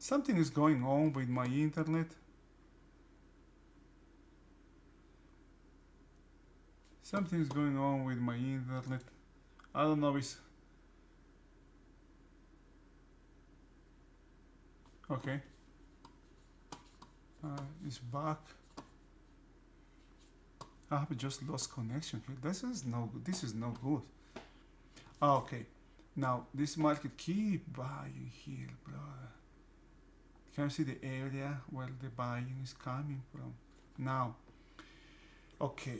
Something is going on with my internet. Something is going on with my internet. I don't know if it's okay. It's back. I have just lost connection here. This is no good. This is no good. Okay. Now this market keep buying here, brother. Can you see the area where the buying is coming from? Now, okay.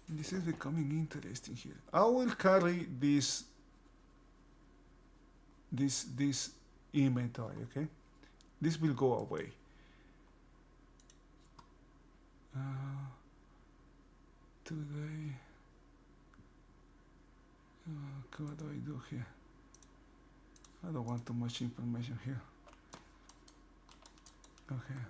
This is becoming interesting here. I will carry this inventory, okay? This will go away. Today, what do I do here? I don't want too much information here. Okay.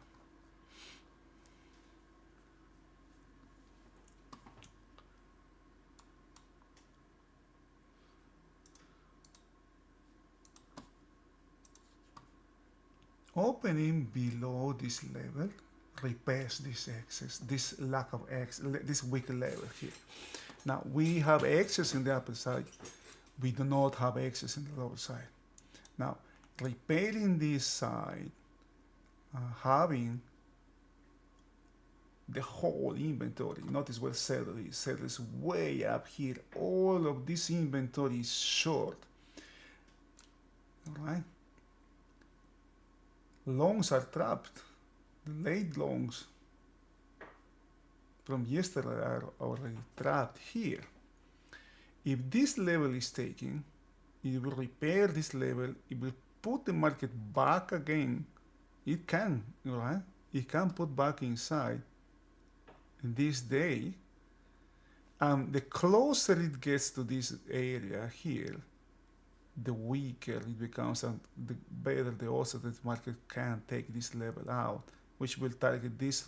Opening below this level repairs this excess, this lack of excess, this weak level here. Now we have excess in the upper side. We do not have excess in the lower side. Now repairing this side, having the whole inventory. Notice where seller is. Seller is way up here. All of this inventory is short. All right. Longs are trapped. The late longs from yesterday are already trapped here. If this level is taken, it will repair this level. It will put the market back again. It can, right? It can put back inside this day. The closer it gets to this area here, the weaker it becomes, and the better the also that market can take this level out, which will target this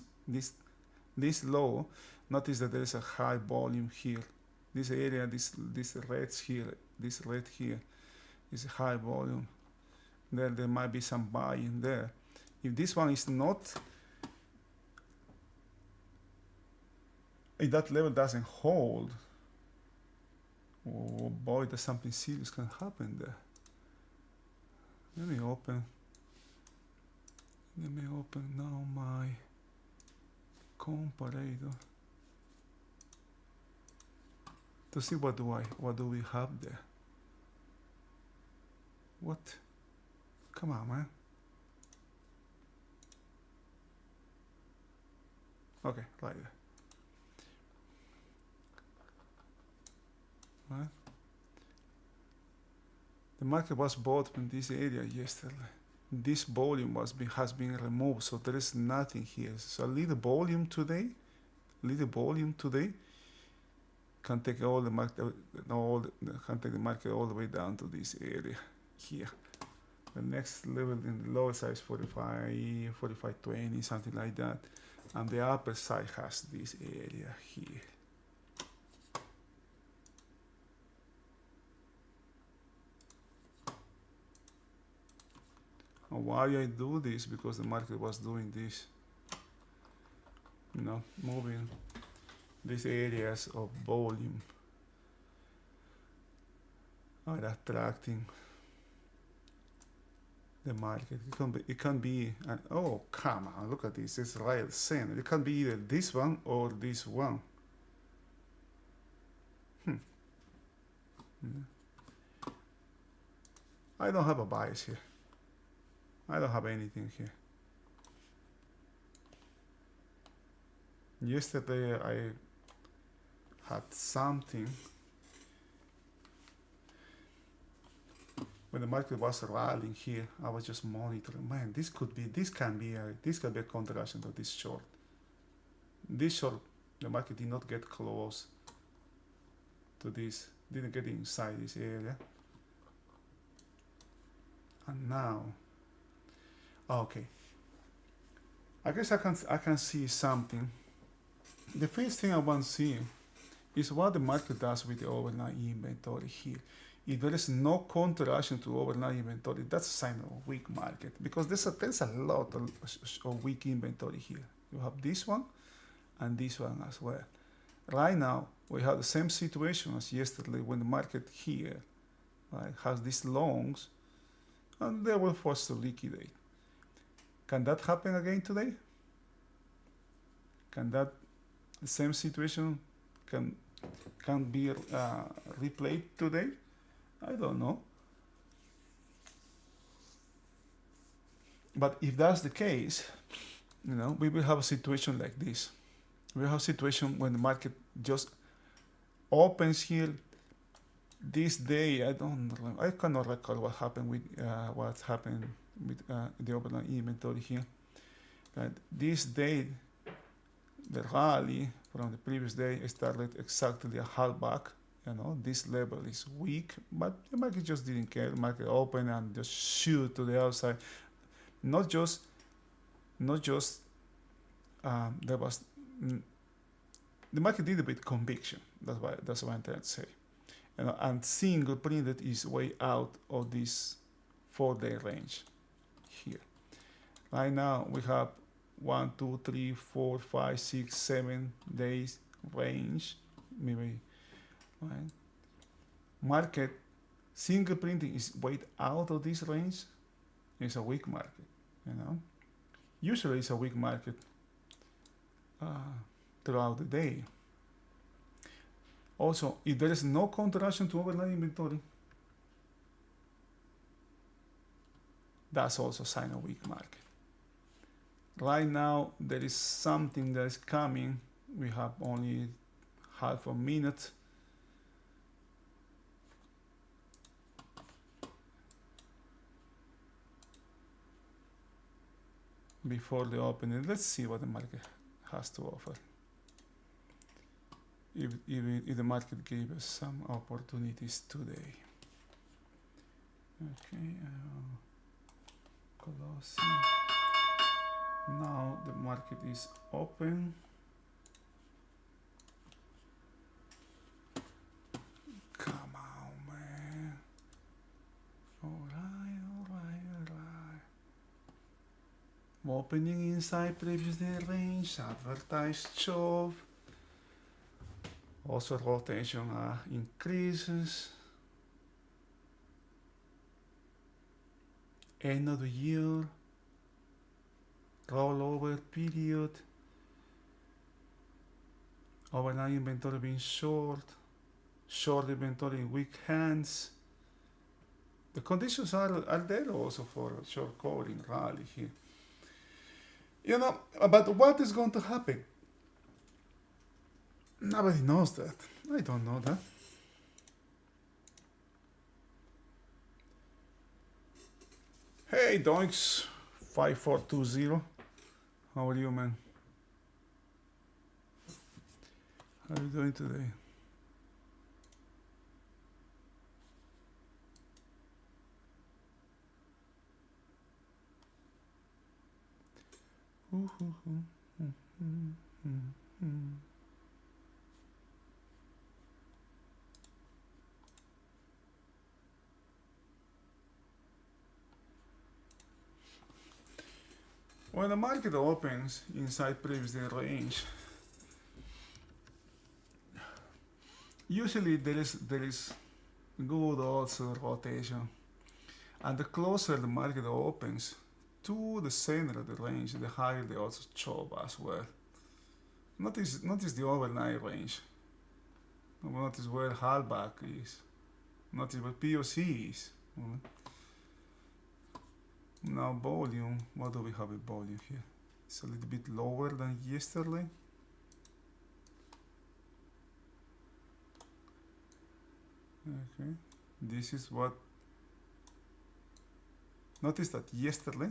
low. Notice that there is a high volume here. This area, this reds here, this red here is a high volume. There might be some buying there. If this one is not, if that level doesn't hold, oh boy, there's something serious can happen there. Let me open now my comparator to see what do we have there. What? Come on, man. Okay, right there. Right. The market was bought in this area yesterday. This volume has been removed, so there is nothing here. So a little volume today can take all the market, can take the market all the way down to this area here. The next level in the lower side is 45, 45.20, something like that, and the upper side has this area here. And why I do this? Because the market was doing this, moving these areas of volume are attracting the market. It can be an, oh come on, look at this, it's right center. It can be either this one or this one. I don't have a bias here. I don't have anything here. Yesterday I had something when the market was rallying here. I was just monitoring. Man, this can be a contraction of this short. This short, the market did not get close to this, didn't get inside this area, and now. Okay, I guess I can see something. The first thing I want to see is what the market does with the overnight inventory here. if there is no counter-action to overnight inventory, that's a sign of a weak market, because there's a lot of weak inventory here. You have this one and this one as well. Right now, we have the same situation as yesterday when the market here, right, has these longs and they were forced to liquidate. Can that happen again today? Can that the same situation can be replayed today? I don't know. But if that's the case, we will have a situation like this. We have a situation when the market just opens here this day. I cannot recall what happened with the overnight inventory here. This day, the rally from the previous day started exactly a half back. This level is weak, but the market just didn't care. The market opened and just shoot to the outside. Not just there was the market did it with conviction. That's what I'm trying to say. And single printed its way out of this 4-day range here. Right now we have 1, 2, 3, 4, 5, 6, 7 days range, maybe. Right? Market single printing is way out of this range. It's a weak market. Usually it's a weak market throughout the day. Also, if there is no counteraction to overnight inventory, that's also a sign of weak market. Right now, there is something that is coming. We have only half a minute. Before the opening, let's see what the market has to offer. If the market gave us some opportunities today. Okay, closing. Now the market is open. Come on, man. Alright. Opening inside previous day range, advertised shove. Also rotation increases. End of the year. Rollover period. Overnight inventory being short. Short inventory in weak hands. The conditions are there also for short covering rally here. But what is going to happen? Nobody knows that. I don't know that. Hey, Doinks 5420. How are you, man? How are you doing today? When the market opens inside previous day range, usually there is good also rotation, and the closer the market opens to the center of the range, the higher they also chop as well. Notice the overnight range. Notice where halfback is. Notice where POC is. Now volume, what do we have in volume here? It's a little bit lower than yesterday. Okay, this is what. Notice that yesterday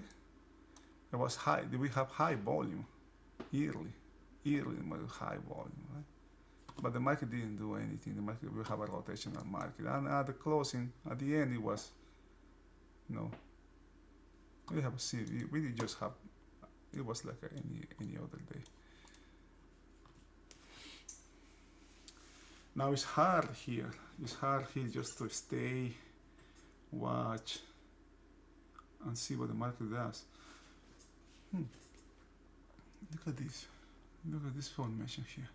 it was high. We have high volume, early high volume, right? But the market didn't do anything. The market will have a rotational market, and at the closing, at the end, it was, we have see. We just have. It was like any other day. Now it's hard here. It's hard here just to stay, watch, and see what the market does. Look at this. Look at this formation here.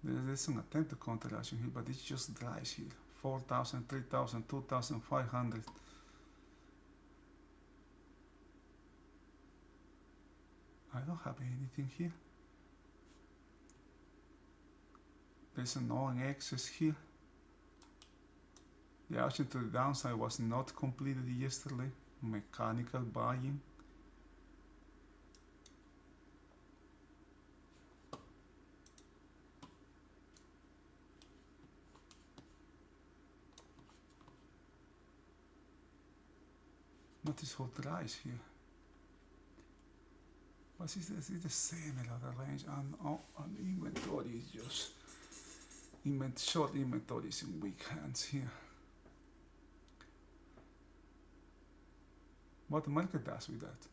There's an attempt to counter action here, but it just dries here. 4,000, 3,000, 2,500. I don't have anything here. There's an on excess here. The action to the downside was not completed yesterday. Mechanical buying. Notice how dries here. But it's the same at the range, and inventory is just short inventory is in weak hands here. What the market does with that?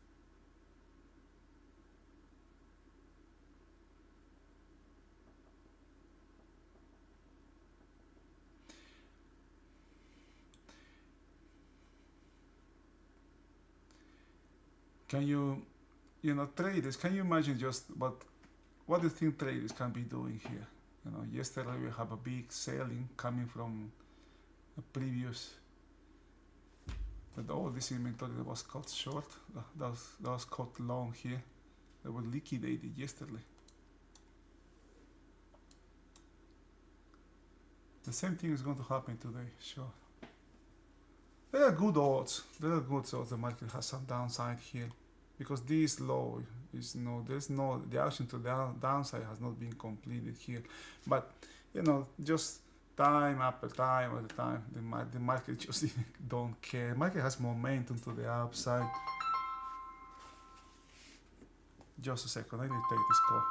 Can you traders, can you imagine just what do you think traders can be doing here? Yesterday we have a big selling coming from a previous, but all this inventory that was cut short, that was cut long here, that was liquidated yesterday. The same thing is going to happen today, sure. There are good odds. The market has some downside here, because this low is the action to the downside has not been completed here. But just time after time, the market just don't care. The market has momentum to the upside. Just a second, I need to take this call.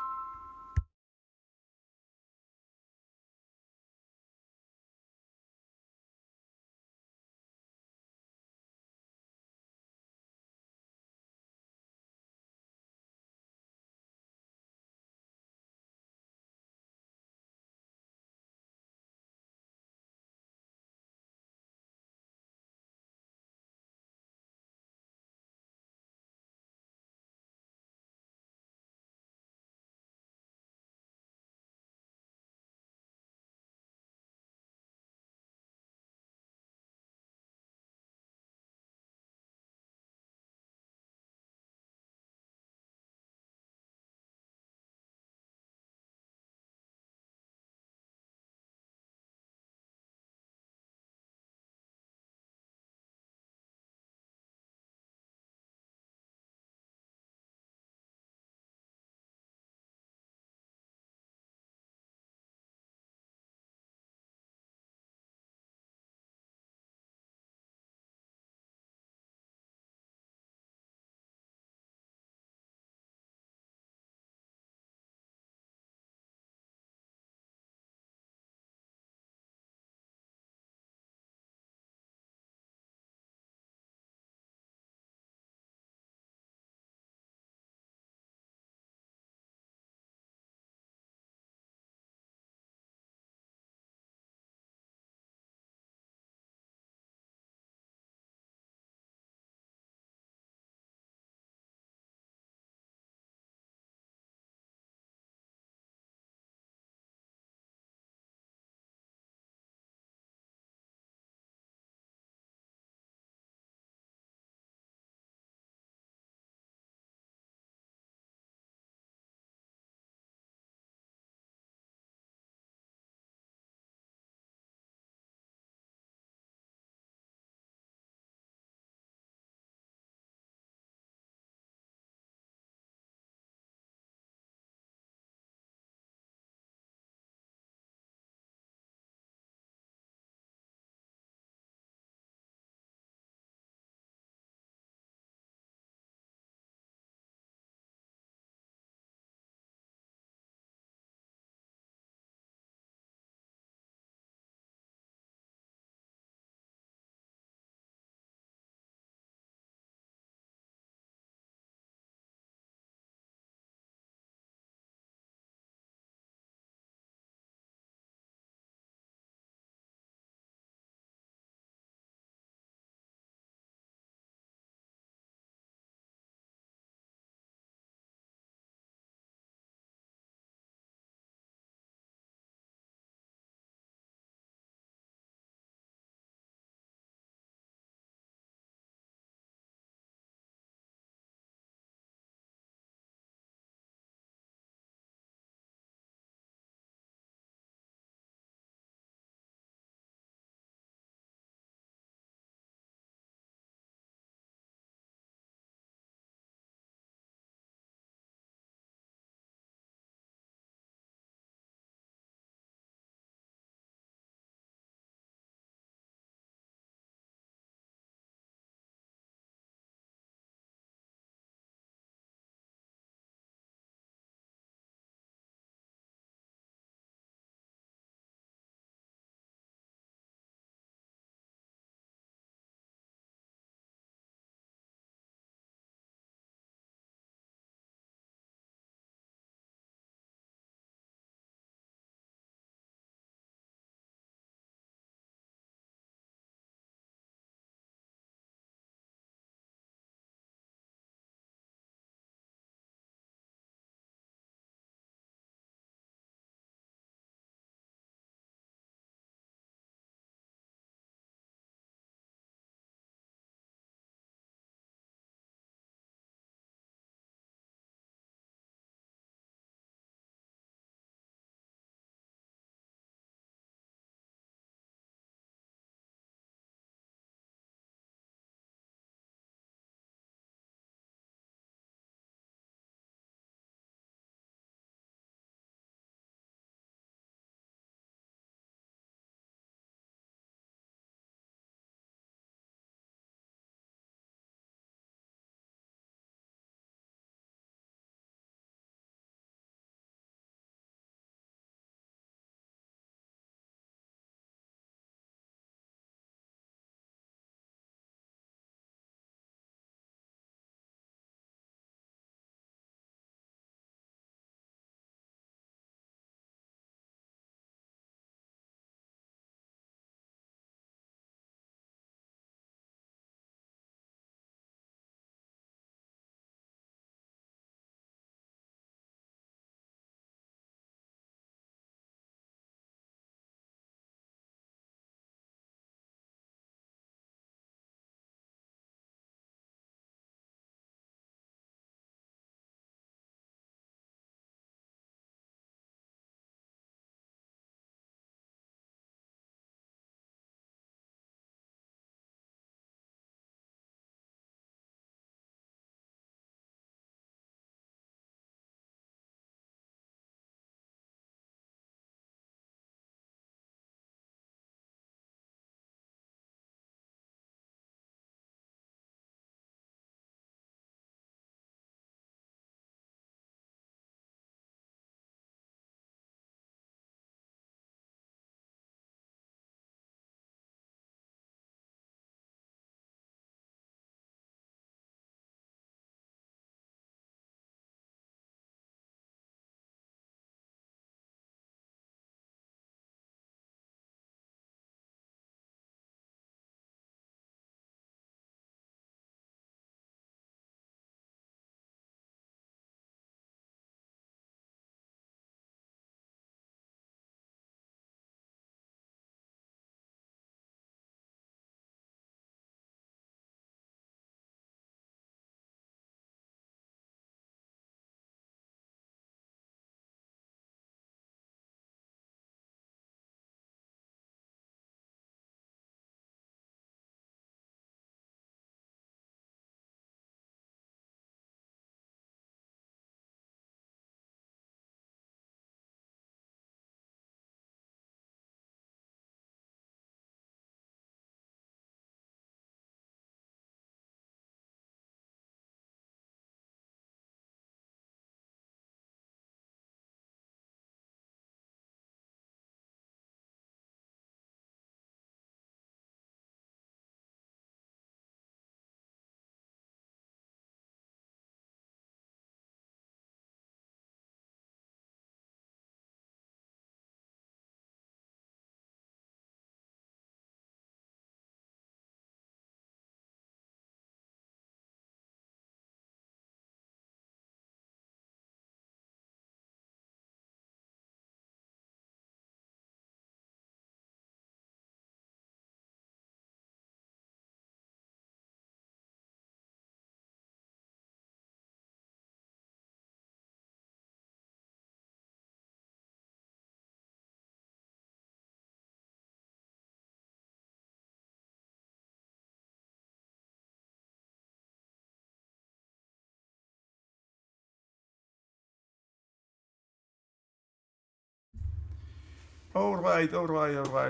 All right.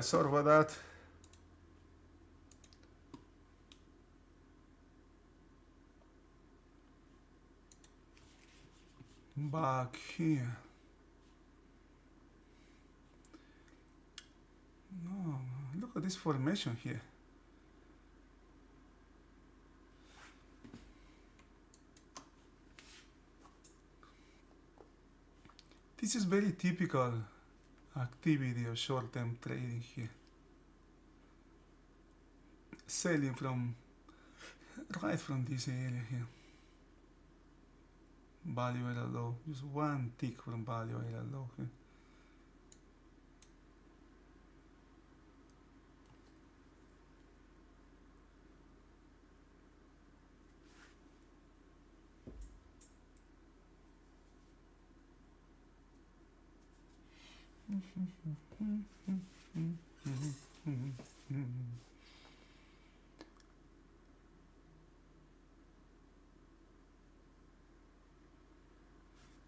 Sorry about that. Back here. No, look at this formation here. This is very typical activity of short-term trading here. Selling from right from this area here. Value area low. Just one tick from value area low here.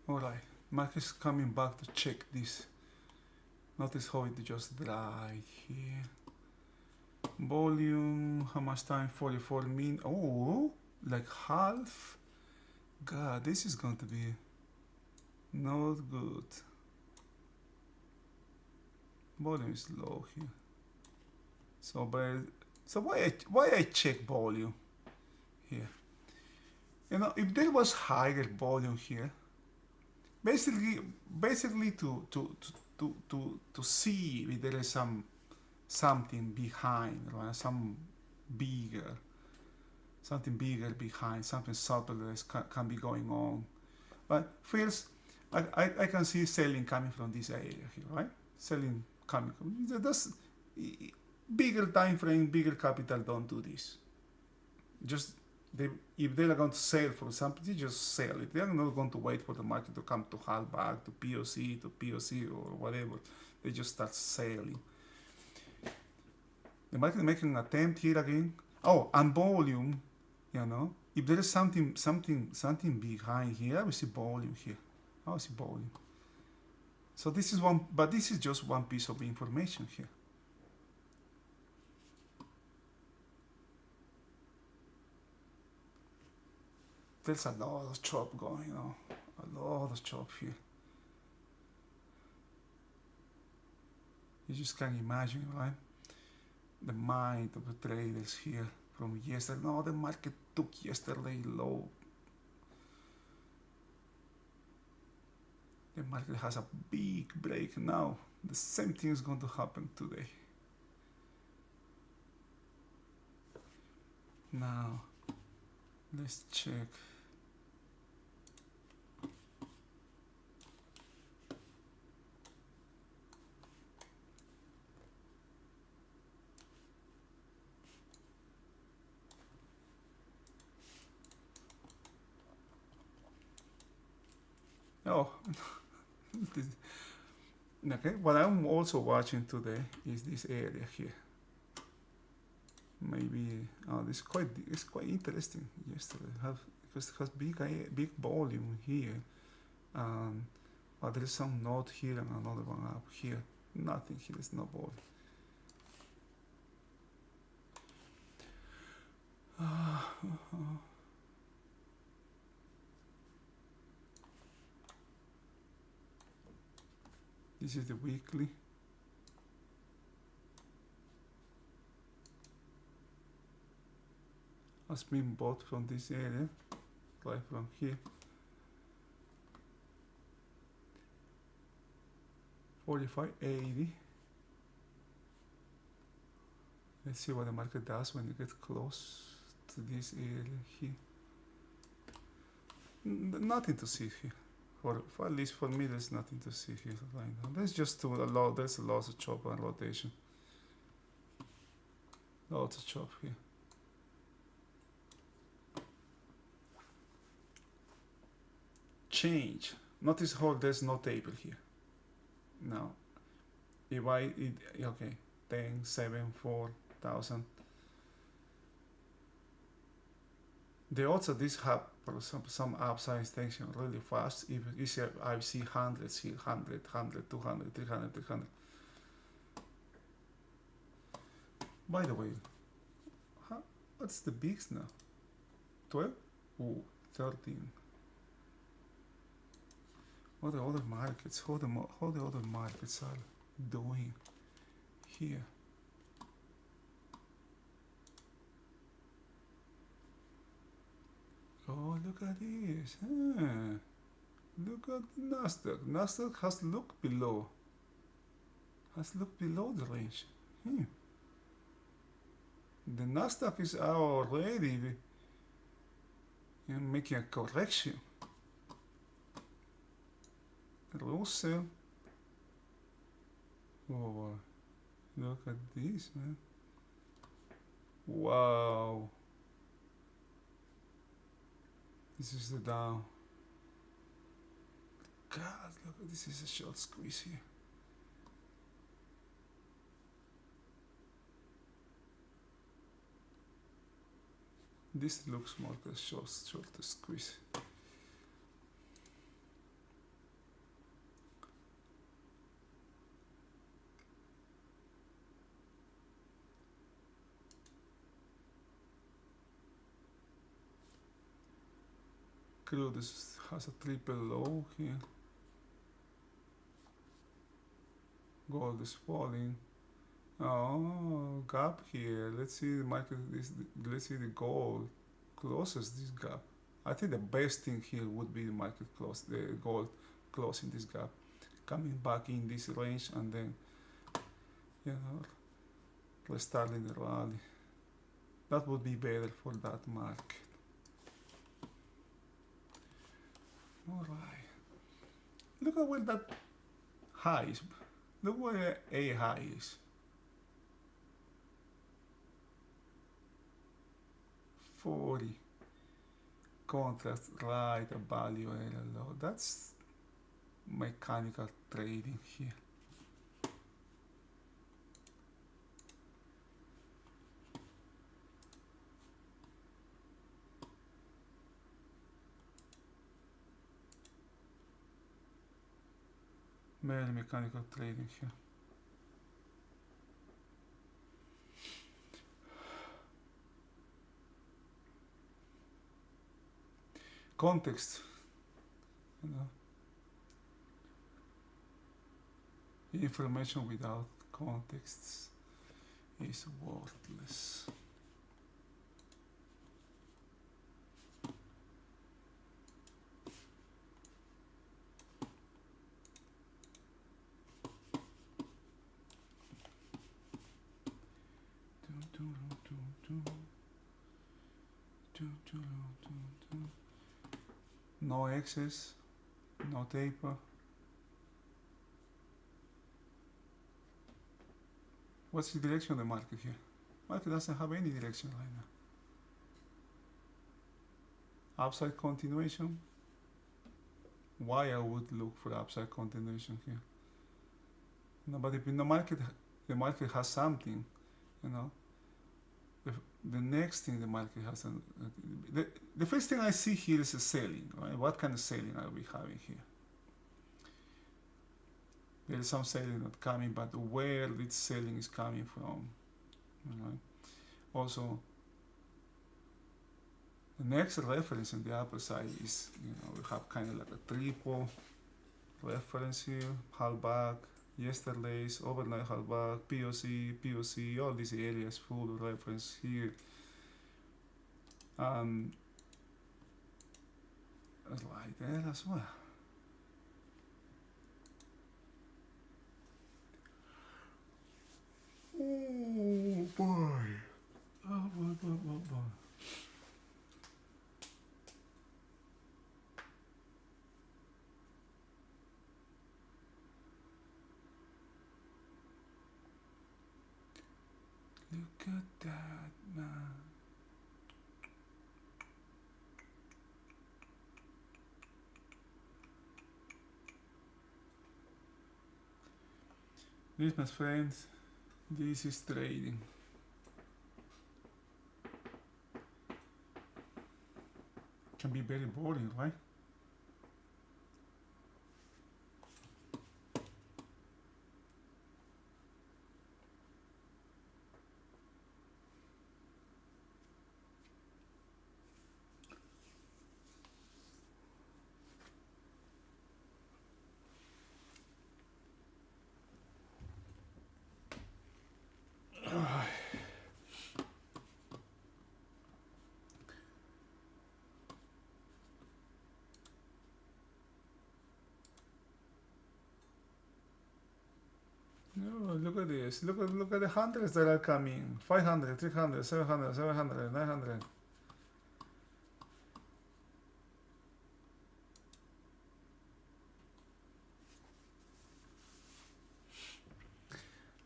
Alright, market's coming back to check this. Notice how it just dry here. Volume, how much time? 44 min. Oh, like half. God, this is going to be not good. Volume is low here. So why I check volume here? You know, if there was higher volume here, basically to see if there is something behind, right? Something bigger behind, something subtle that can be going on. But first, I can see selling coming from this area here, right? Selling coming from that's bigger time frame, bigger capital don't do this. Just if they are going to sell for something, they just sell it. They are not going to wait for the market to come to half back, to POC or whatever. They just start selling. The market is making an attempt here again. Oh, and volume, you know, if there is something behind here, I will see volume here. I will see volume. So this is one, but this is just one piece of information here. There's a lot of chop going on, a lot of chop here. You just can't imagine, right? The mind of the traders here from yesterday. No, the market took yesterday low. The market has a big break now. The same thing is going to happen today. Now, let's check. Oh, okay. What I'm also watching today is this area here. Maybe this is quite interesting. Yesterday, because it has big volume here, but there is some node here and another one up here. Nothing here is no volume. This is the weekly. Has been bought from this area, right from here. 45.80. Let's see what the market does when you get close to this area here. Nothing to see here. For at least for me, there's nothing to see here right now. There's just there's lots of chop and rotation. Lots of chop here. Change. Notice how there's no table here. Now, if okay, 10, 7, 4,000. The odds of this have some upside extension really fast. If you see, I see hundreds here, 100, 200, 300, 300. By the way, what's the bigs now? 12? Oh, 13. What the other markets? How the other markets are doing here? Oh, look at this. Look at Nasdaq. Nasdaq has looked below. The range. The Nasdaq is already making a correction. Russell. Oh, look at this, man. Wow. This is the Dow. God, look at this. Is a short squeeze here. This looks more like a short squeeze. Crude has a triple low here. Gold is falling. Oh, gap here. Let's see the market. Let's see the gold closes this gap. I think the best thing here would be the gold closing this gap, coming back in this range, and then restarting the rally. That would be better for that market. All right. Look at where that high is. Look where A high is. 40. Contrast right, a value area low. That's mechanical trading here. Very mechanical trading here. Context, information without context is worthless. No excess, no taper. What's the direction of the market here? Market doesn't have any direction right now. Upside continuation. Why I would look for upside continuation here? No, but if in the market has something, the next thing the market has, the first thing I see here is a selling, right? What kind of selling are we having here? There is some selling not coming, but where this selling is coming from, right? Also, the next reference in the upper side is, we have kind of like a triple reference here, pullback, yesterday's overnight pullback, POC, all these areas full of reference here. Right there as well. Oh boy. Oh boy. Look at that, man. This, my friends, this is trading. Can be very boring, right? Look at this. Look at the hundreds that are coming. 500, 300, 700, 700, 900.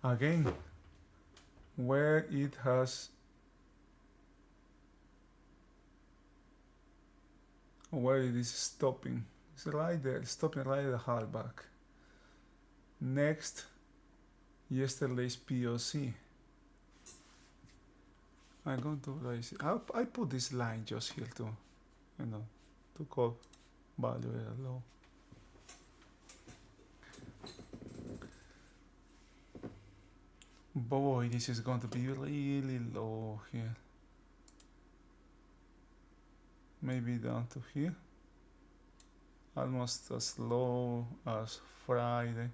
Again, where it is stopping. It's right there, stopping right at the hardback. Next, yesterday's POC. I'm going to raise it. I put this line just here to, to call value area low. Boy, this is going to be really low here. Maybe down to here. Almost as low as Friday.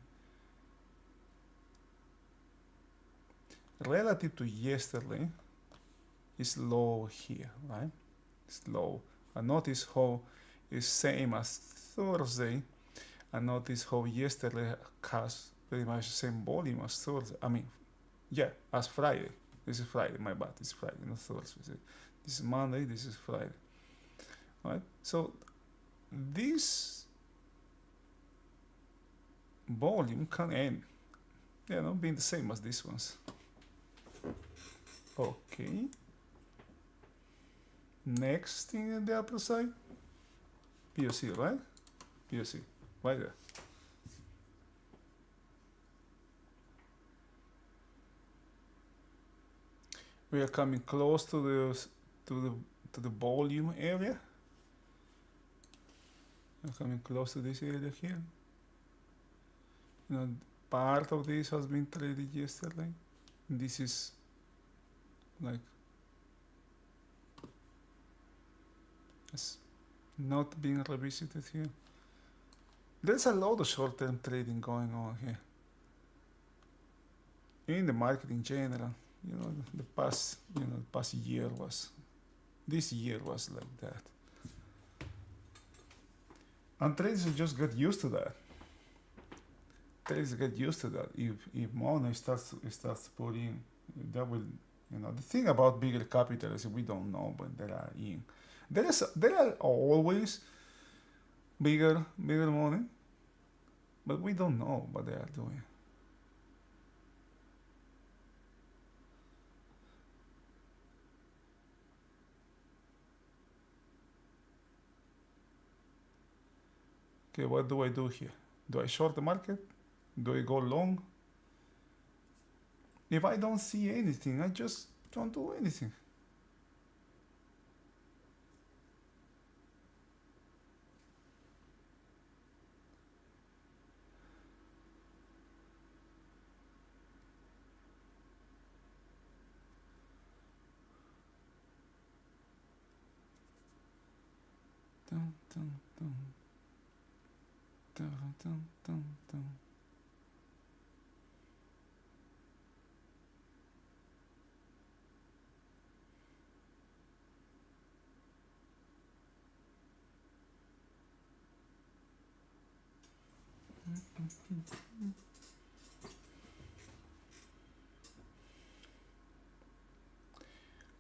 Relative to yesterday, it's low here, right? It's low. And notice how it's same as Thursday. And notice how yesterday has pretty much the same volume as Thursday. As Friday. This is Friday, my bad. It's Friday, not Thursday. This is Monday, this is Friday. Right? So this volume can end, being the same as these ones. Okay. Next thing in the upper side, POC, right? POC, right there. We are coming close to the volume area. We're coming close to this area here. Part of this has been traded yesterday. This is like it's not being revisited here. There's a lot of short-term trading going on here. In the market in general, the past year this year was like that. And traders just get used to that. Traders get used to that. If money starts putting, that will, the thing about bigger capital is we don't know when they are in. There are always bigger money, but we don't know what they are doing. Okay, what do I do here? Do I short the market? Do I go long? If I don't see anything, I just don't do anything. Dun, dun, dun. Dun, dun, dun, dun.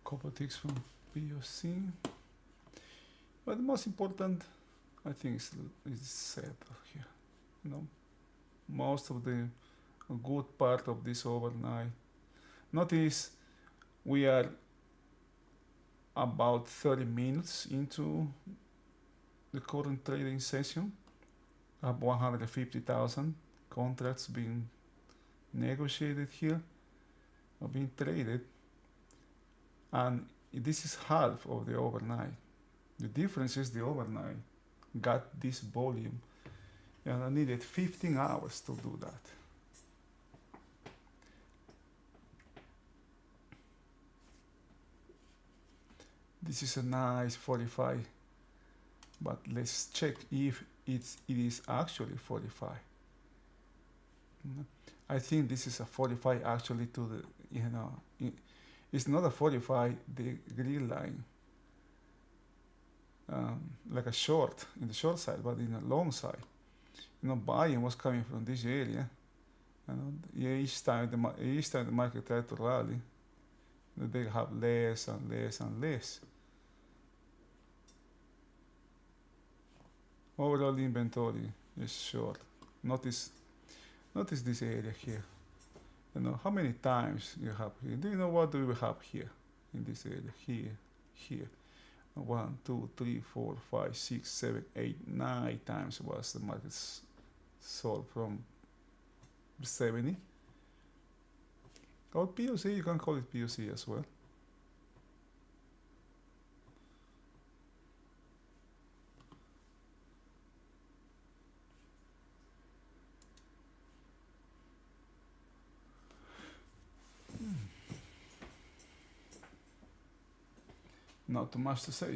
Couple ticks from POC. But the most important, I think, is set here. Most of the good part of this overnight. Notice we are about 30 minutes into the current trading session. Up 150,000 contracts being negotiated here, or being traded, and this is half of the overnight. The difference is the overnight got this volume, and I needed 15 hours to do that. This is a nice 45, but let's check if it is actually 45. I think this is a 45 actually to the, it's not a 45 degree line, like a short in the short side, but in the long side. Buying was coming from this area, You know, each time the market try to rally, they have less and less and less. Overall inventory is short. Notice notice this area here. You know how many times you have here. Do you know what do we have here in this area? Here. 1, 2, 3, 4, 5, 6, 7, 8, 9 times was the market sold from 70. Or POC, you can call it POC as well. Not too much to say.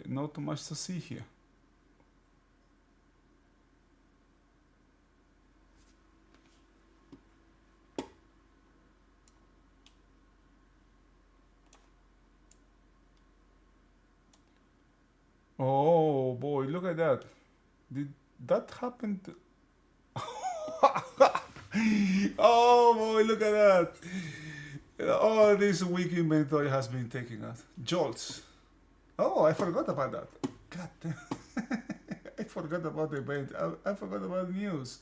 Not too much to see here. Oh boy, look at that. Did that happen to... Oh boy, look at that. All this weak inventory has been taken out. Jolts. Oh, I forgot about that. God damn. I forgot about the event. I forgot about the news.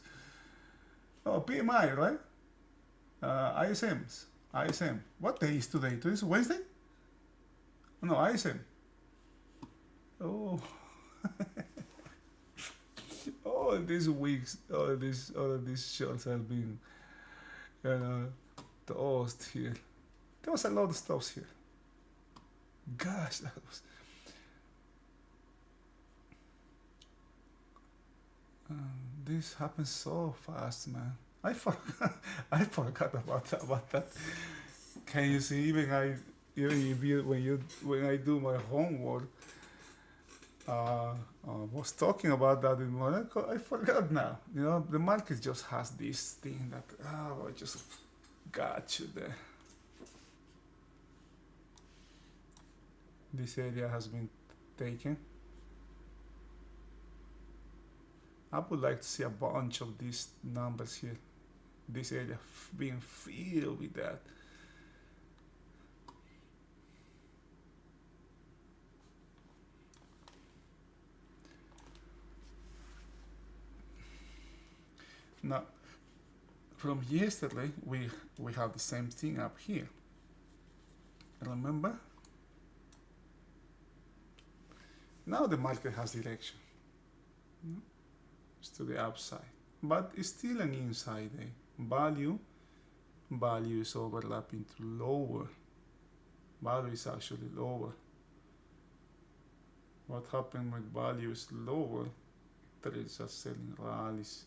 Oh, PMI, right? ISMs. ISM. What day is today? Today is Wednesday? No, ISM. Oh. All these weeks, all of these shots have been tossed here. There was a lot of stuff here. Gosh, that was... this happens so fast, man. I forgot. I forgot about that. Can you see? Even when I do my homework, was talking about that in Monaco. I forgot now. You know, the market just has this thing that I just got you there. This area has been taken. I would like to see a bunch of these numbers here. This area being filled with that. Now, from yesterday, we have the same thing up here. Remember? Now the market has direction. It's to the upside, but it's still an inside day. Value is overlapping to lower. Value is actually lower. What happened when value is lower? Trades are selling rallies.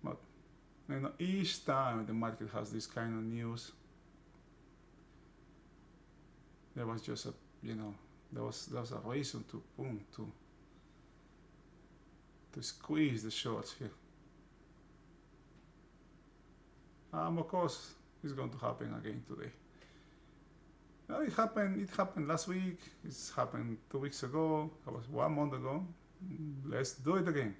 But you know, each time the market has this kind of news, there was just a there was a reason to squeeze the shorts here. Of course, it's going to happen again today. It happened last week. It's happened 2 weeks ago. It was 1 month ago. Let's do it again.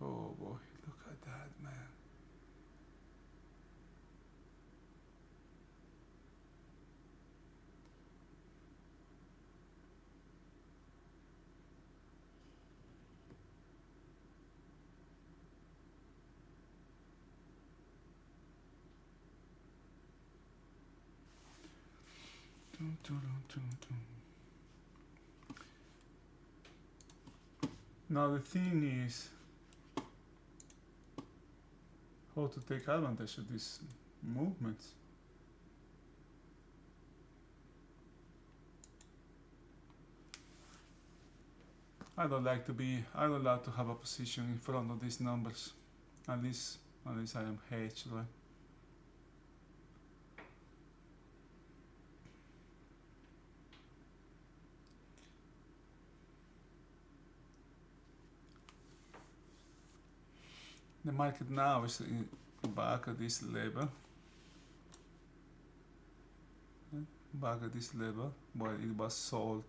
Oh boy, look at that, man. Now the thing is how to take advantage of these movements. I don't like to have a position in front of these numbers. At least I am hedged, right? The market now is back at this level. Back at this level where it was sold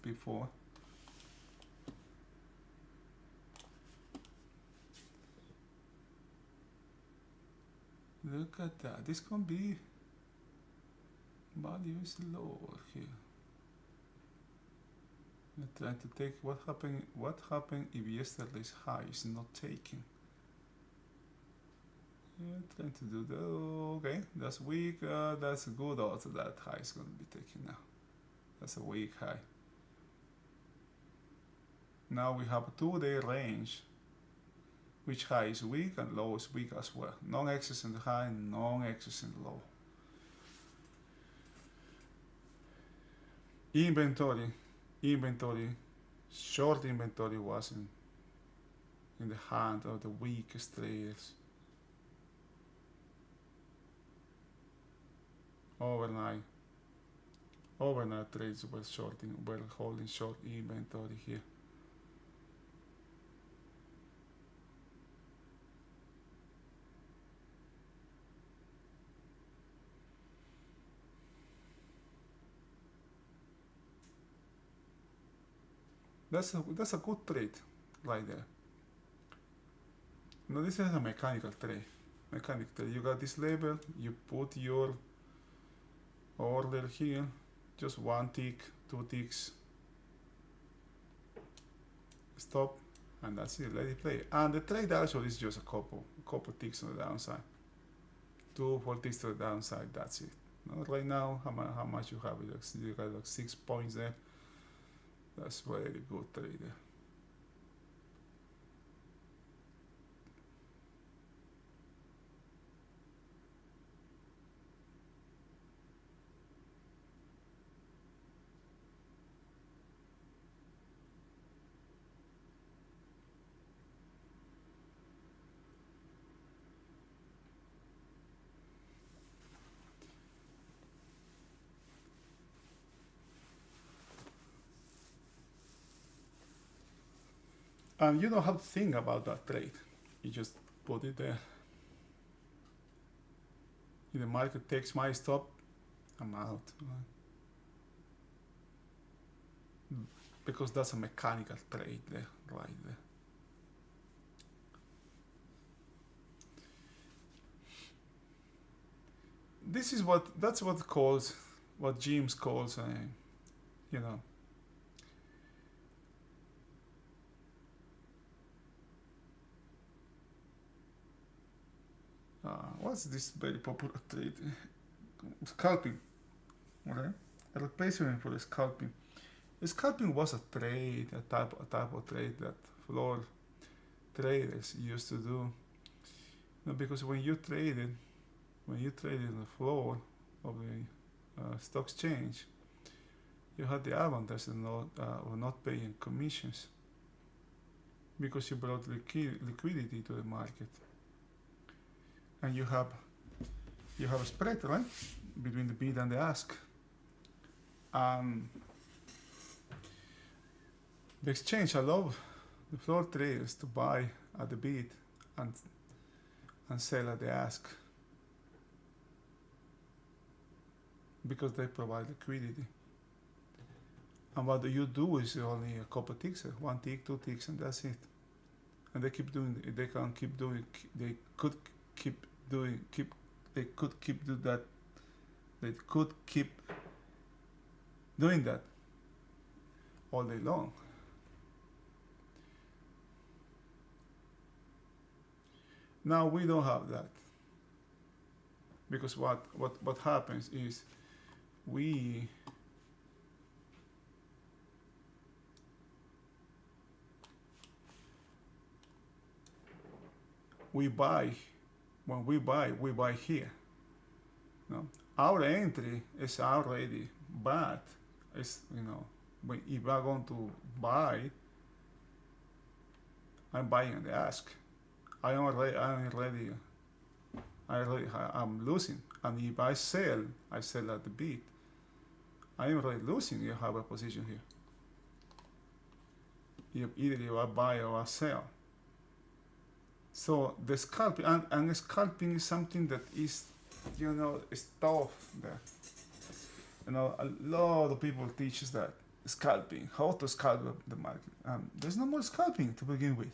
before. Look at that. This can be value is lower here. I'm trying to take what happened if yesterday's high is not taken. Yeah, trying to do that. Okay, that's weak. That's good. Also, that high is going to be taken now. That's a weak high. Now we have a 2-day range, which high is weak and low is weak as well. Non-excess in the high, non-excess in the low. Inventory, short inventory was in the hand of the weakest traders. Overnight trades were holding short inventory here. That's a good trade right there. Now this is a mechanical trade. You got this level, you put your order here, just 1 tick, 2 ticks, stop, and that's it, let it play. And the trade actually is just a couple ticks on the downside, 2 4 ticks to the downside, that's it. Now, right now, how much you have? You got like 6 points there. That's very good trade there. And you don't have to think about that trade. You just put it there. If the market takes my stop, I'm out. Because that's a mechanical trade there, right there. This is that's what James calls, you know, what's this very popular trade? Scalping, okay? A replacement for the scalping. The scalping was a trade, a type of trade that floor traders used to do. Because when you traded on the floor of the stock exchange, you had the advantage of not paying commissions because you brought liquidity to the market. And you have a spread, right, between the bid and the ask. The exchange allowed the floor traders to buy at the bid and sell at the ask because they provide liquidity. And what you do is only a couple of ticks, 1 tick, 2 ticks, and that's it. And they keep doing. They can keep doing. They could keep doing. They could keep do that. They could keep doing that all day long. Now we don't have that because what happens is we buy. When we buy here. No? Our entry is already bad. It's, if I'm going to buy, I'm buying the ask. I'm losing. And if I sell at the bid. I'm already losing. You have a position here. Either you buy or sell. So the scalping and scalping is something that is, is tough there. A lot of people teach us that scalping, how to scalp the market. There's no more scalping to begin with.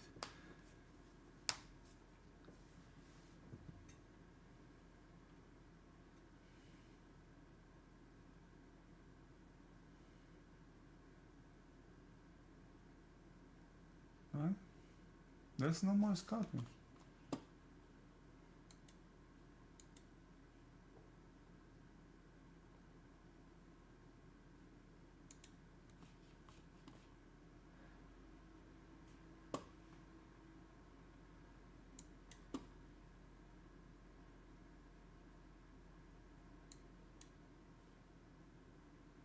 There's no more scalping.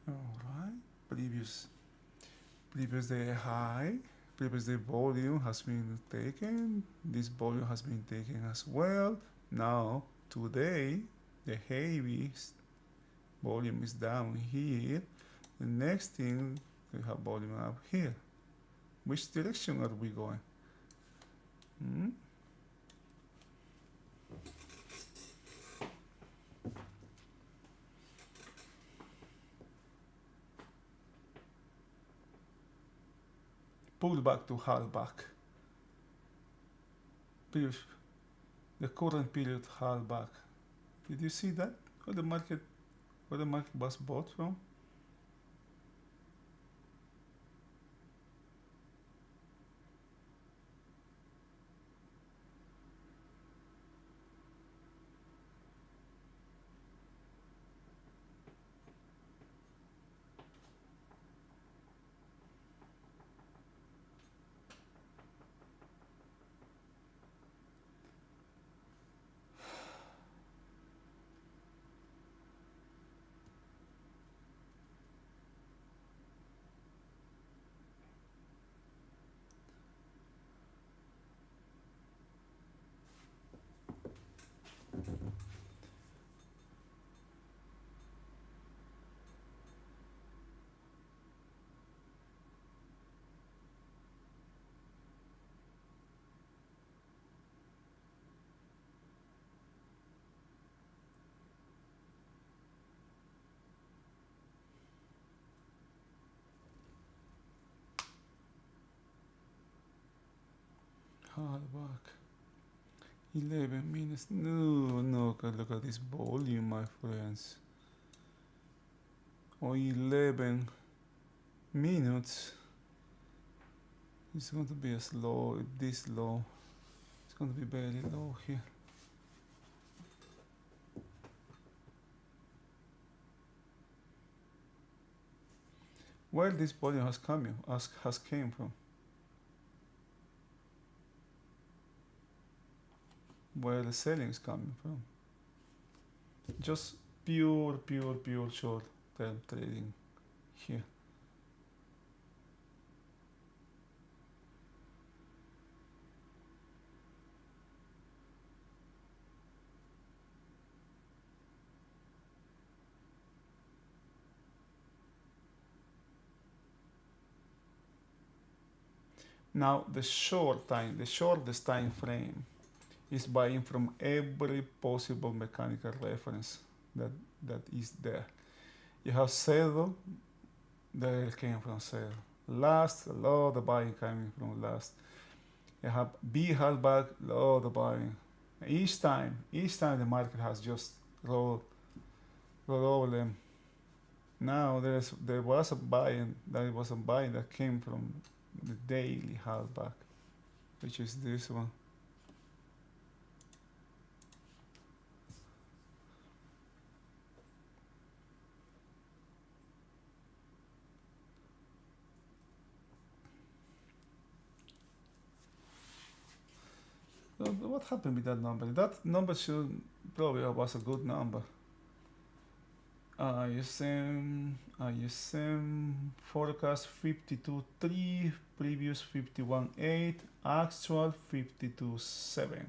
Alright, previous day high, previous day volume has been taken, this volume has been taken as well. Now today the heaviest volume is down here. The next thing we have volume up here. Which direction are we going? Pull back to half back. The current period half back. Did you see that? Where the market was bought from? Half back. 11 minutes. No, look at this volume, my friends. Or 11 minutes. It's going to be a slow, this low. It's going to be very low here. Where this volume has came from? Where the selling is coming from? Just pure short term trading here. Now the shortest time frame is buying from every possible mechanical reference that is there. You have Cedo, that came from Cedo. Last, a lot of the buying coming from last. You have B halfback, a lot of the buying. Each time the market has just rolled over them. Now there was a buying that came from the daily halfback, which is this one. What happened with that number? That number should probably was a good number. ISM forecast 52.3, previous 51.8, actual 52.7.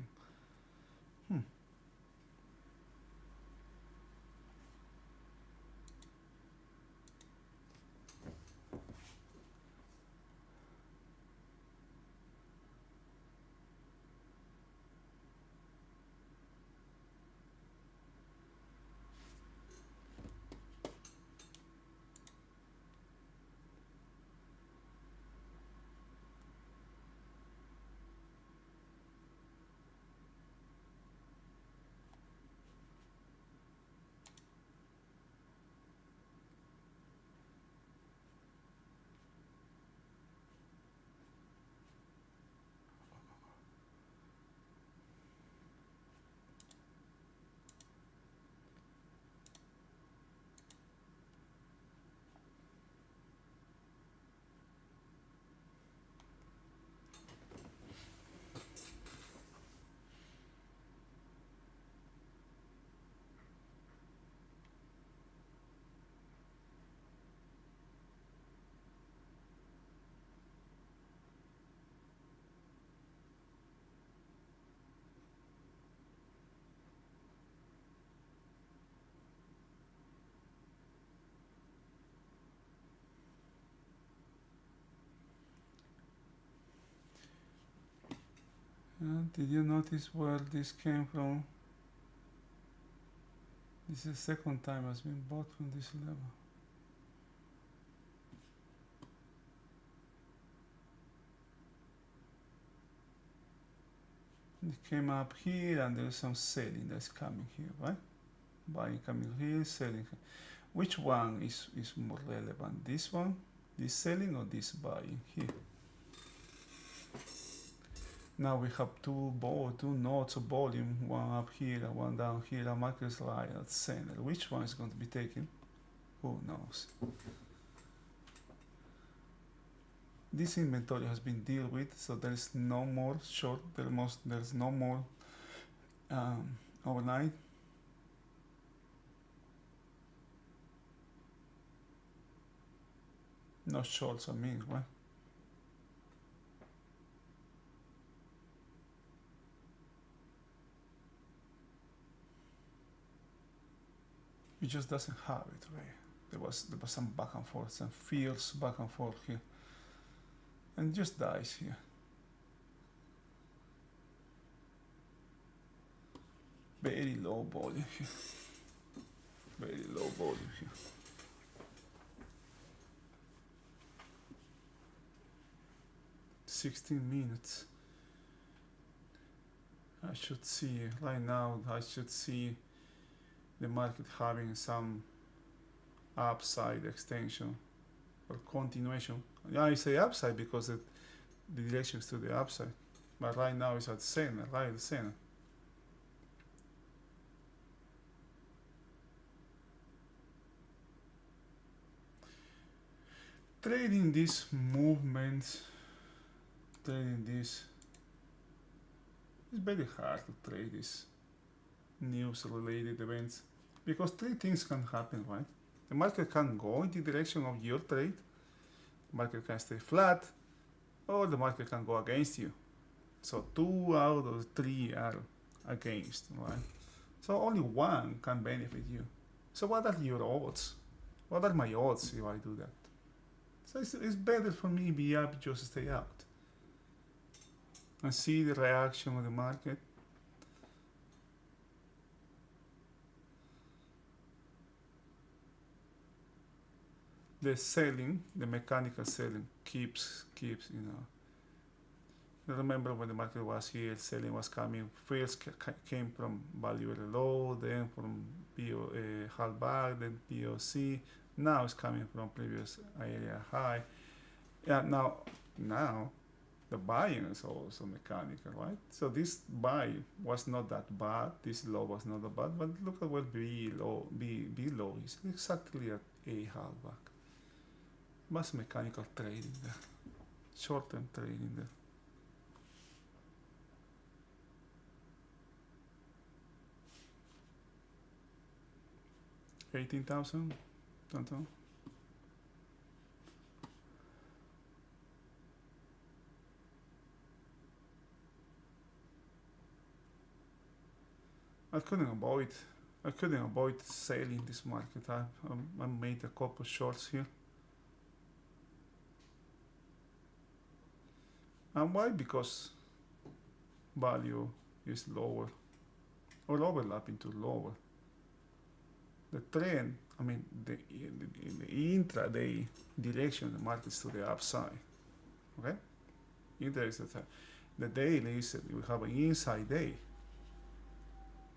Did you notice where this came from? This is the second time it's been bought from this level. It came up here and there's some selling that's coming here, right? Buying coming here, selling. Which one is more relevant? This one, this selling, or this buying here? Now we have two nodes of volume, one up here and one down here, a market slide at center. Which one is going to be taken? Who knows? This inventory has been dealt with, so there is no more short. There's no more overnight. No shorts, I mean, right? It just doesn't have it, right? There was some back and forth, some fierce back and forth here, and it just dies here. Very low volume here. Very low volume here. $16. I should see right now. I should see the market having some upside extension or continuation. Yeah, I say upside because the direction is to the upside, but right now it's at center, right at the center. Trading these movements, trading this, it's very hard to trade these news related events because three things can happen, right? The market can go in the direction of your trade, the market can stay flat, or the market can go against you. So 2 out of 3 are against, right? So only one can benefit you. So what are your odds? What are my odds if I do that? So it's better for me be up, just stay out and see the reaction of the market. The selling, the mechanical selling keeps, you know. Remember when the market was here, selling was coming, first came from value very low, then from half back, then POC. Now it's coming from previous area high. Yeah, now the buying is also mechanical, right? So this buy was not that bad, this low was not that bad, but look at what B low is exactly at a half back. Mas mechanical trading there, short-term trading there. $18,000, don't know. I couldn't avoid selling this market. I made a couple shorts here. And why? Because value is lower or overlapping to lower. The trend, I mean, the intraday direction of the market is to the upside. Okay? The daily is we have an inside day.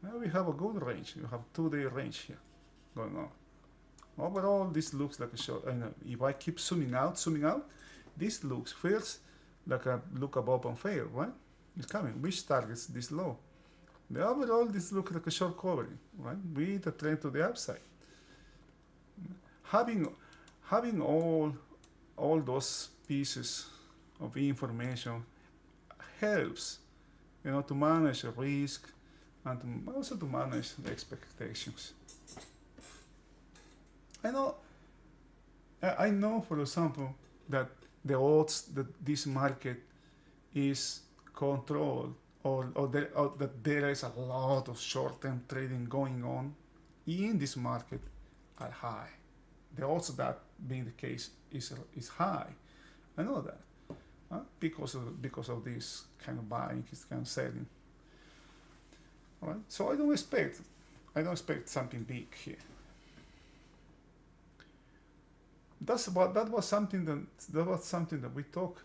Now we have a good range. You have 2-day range here going on. Overall, this looks like a short. If I keep zooming out, this looks first like a look above and fail, right? It's coming. Which targets this low? The overall, this looks like a short covering, right? With a trend to the upside. Having all those pieces of information helps, to manage risk and also to manage the expectations. I know, for example, that the odds that this market is controlled or that there is a lot of short-term trading going on in this market are high. The odds of that being the case is high. I know that. because of this kind of buying, this kind of selling. All right. So I don't expect something big here. That was something that we talked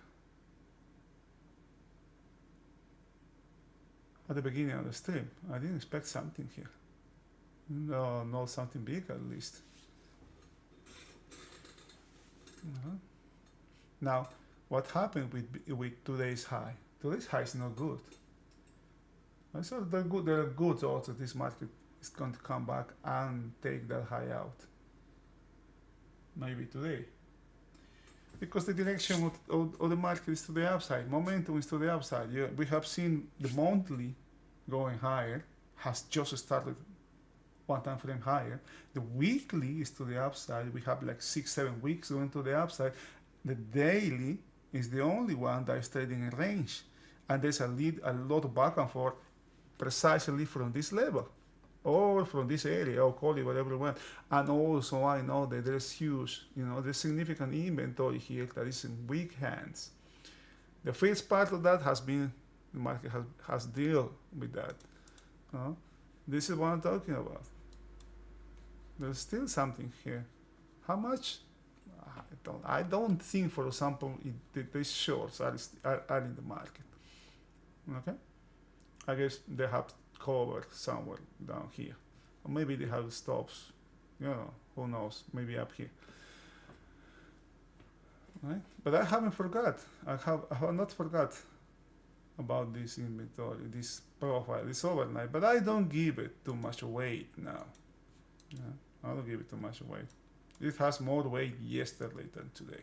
at the beginning of the stream. I didn't expect something here. No, not something big at least. Now, what happened with today's high? Today's high is not good. And so there are good odds that this market is going to come back and take that high out. Maybe today. Because the direction of the market is to the upside. Momentum is to the upside. Yeah, we have seen the monthly going higher, has just started one time frame higher. The weekly is to the upside. We have like 6-7 weeks going to the upside. The daily is the only one that is trading in range. And there's a lot of back and forth precisely from this level or from this area, or call it whatever you want. And also I know that there's huge, there's significant inventory here that is in weak hands. The first part of that has been, the market has dealt with that. This is what I'm talking about. There's still something here. How much? I don't think, for example, these shorts are in the market. Okay? I guess they have covered somewhere down here. Or maybe they have stops. Who knows? Maybe up here. Right? But I haven't forgot. I have not forgot about this inventory, this profile, this overnight. But I don't give it too much weight now. I don't give it too much weight. It has more weight yesterday than today.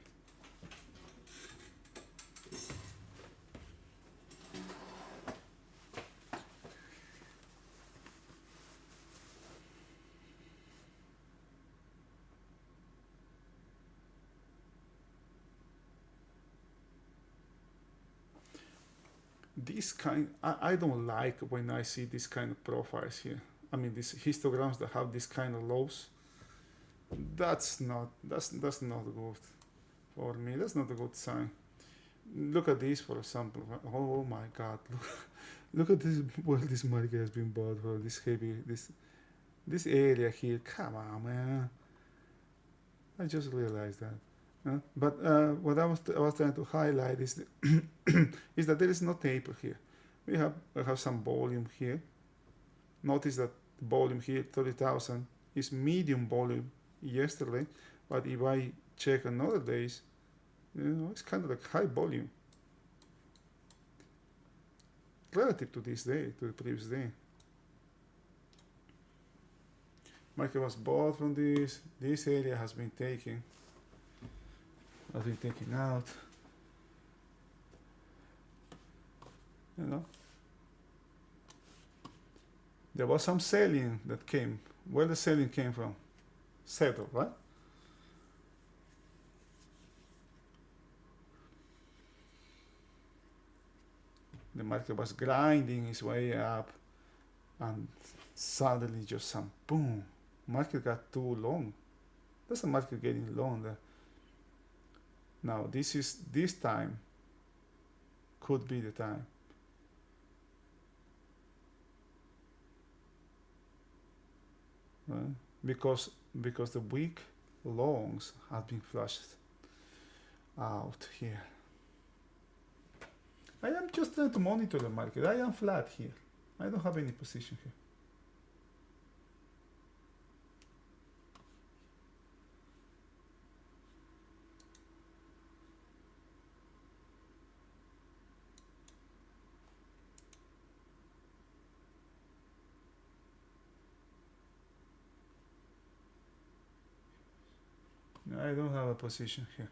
This kind, I don't like when I see this kind of profiles here. I mean, these histograms that have this kind of lows. That's not good for me. That's not a good sign. Look at this, for example. Oh my God! Look at this. Where this market has been bought for this heavy this area here. Come on, man! I just realized that. But what I was trying to highlight is is that there is no taper here. We have some volume here. Notice that the volume here, 30,000, is medium volume yesterday, but if I check another days, it's kind of like high volume relative to this day, to the previous day. Market was bought from this area has been taken out. There was some selling that came. Where the selling came from? Settle, right? The market was grinding its way up, and suddenly just some boom. Market got too long. That's the market getting longer. Now this time could be the time. Right? Because the weak longs have been flushed out here. I am just trying to monitor the market. I am flat here. I don't have any position here. I don't have a position here.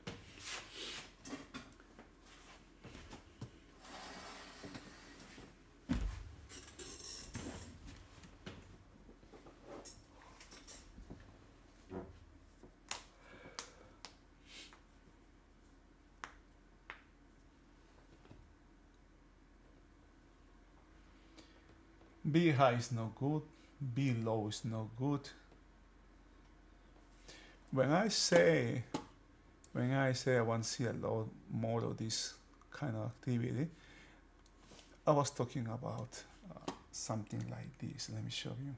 B high is no good, B low is no good. When I say I want to see a lot more of this kind of activity. I was talking about something like this. Let me show you.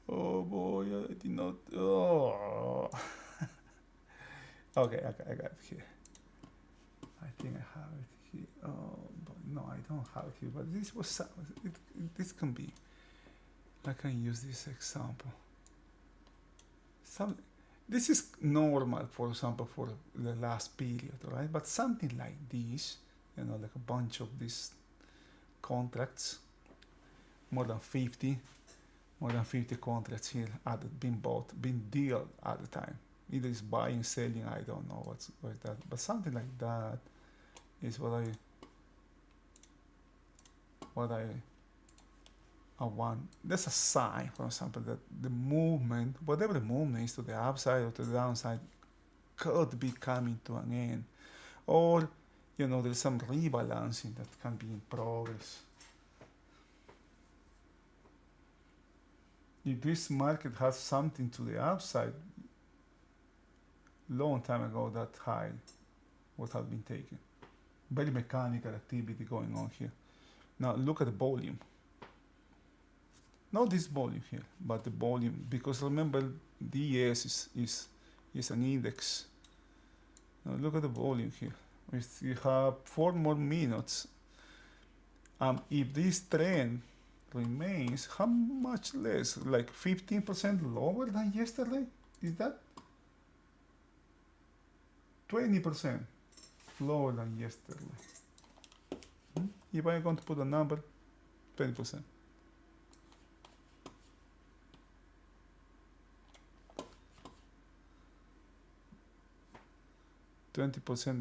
Oh boy, I did not. Oh. Okay, I got it here. I think I have it here. Oh, but no, I don't have it here. But this was this can be. I can use this example. This is normal, for example, for the last period, right? But something like this, like a bunch of these contracts, more than 50 contracts here being dealt at the time. Either it's buying, selling, I don't know what's that, but something like that is what I want. There's a sign, for example, that the movement, whatever the movement is to the upside or to the downside, could be coming to an end, or there's some rebalancing that can be in progress. If this market has something to the upside, long time ago that high would have been taken. Very mechanical activity going on here. Now look at the volume. Not this volume here, but the volume, because remember DS is an index. Now look at the volume here. We still have 4 more minutes. If this trend remains, how much less? Like 15% lower than yesterday? Is that 20% lower than yesterday? If I'm going to put a number, 20%.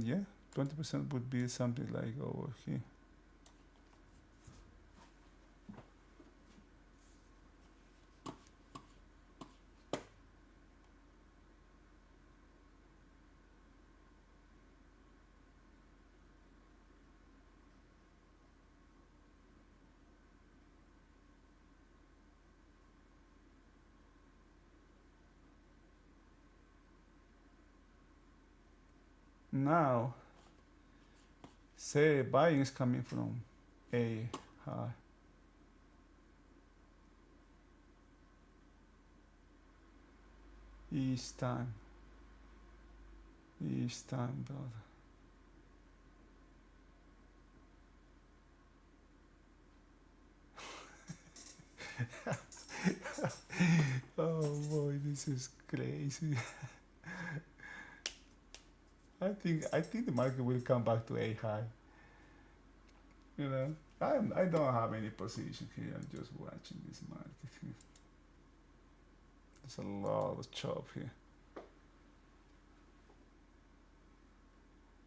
Yeah, 20% would be something like over here. Now, say buying is coming from a high. Each time, brother. Oh boy, this is crazy. I think the market will come back to a high. I don't have any position here. I'm just watching this market here. There's a lot of chop here.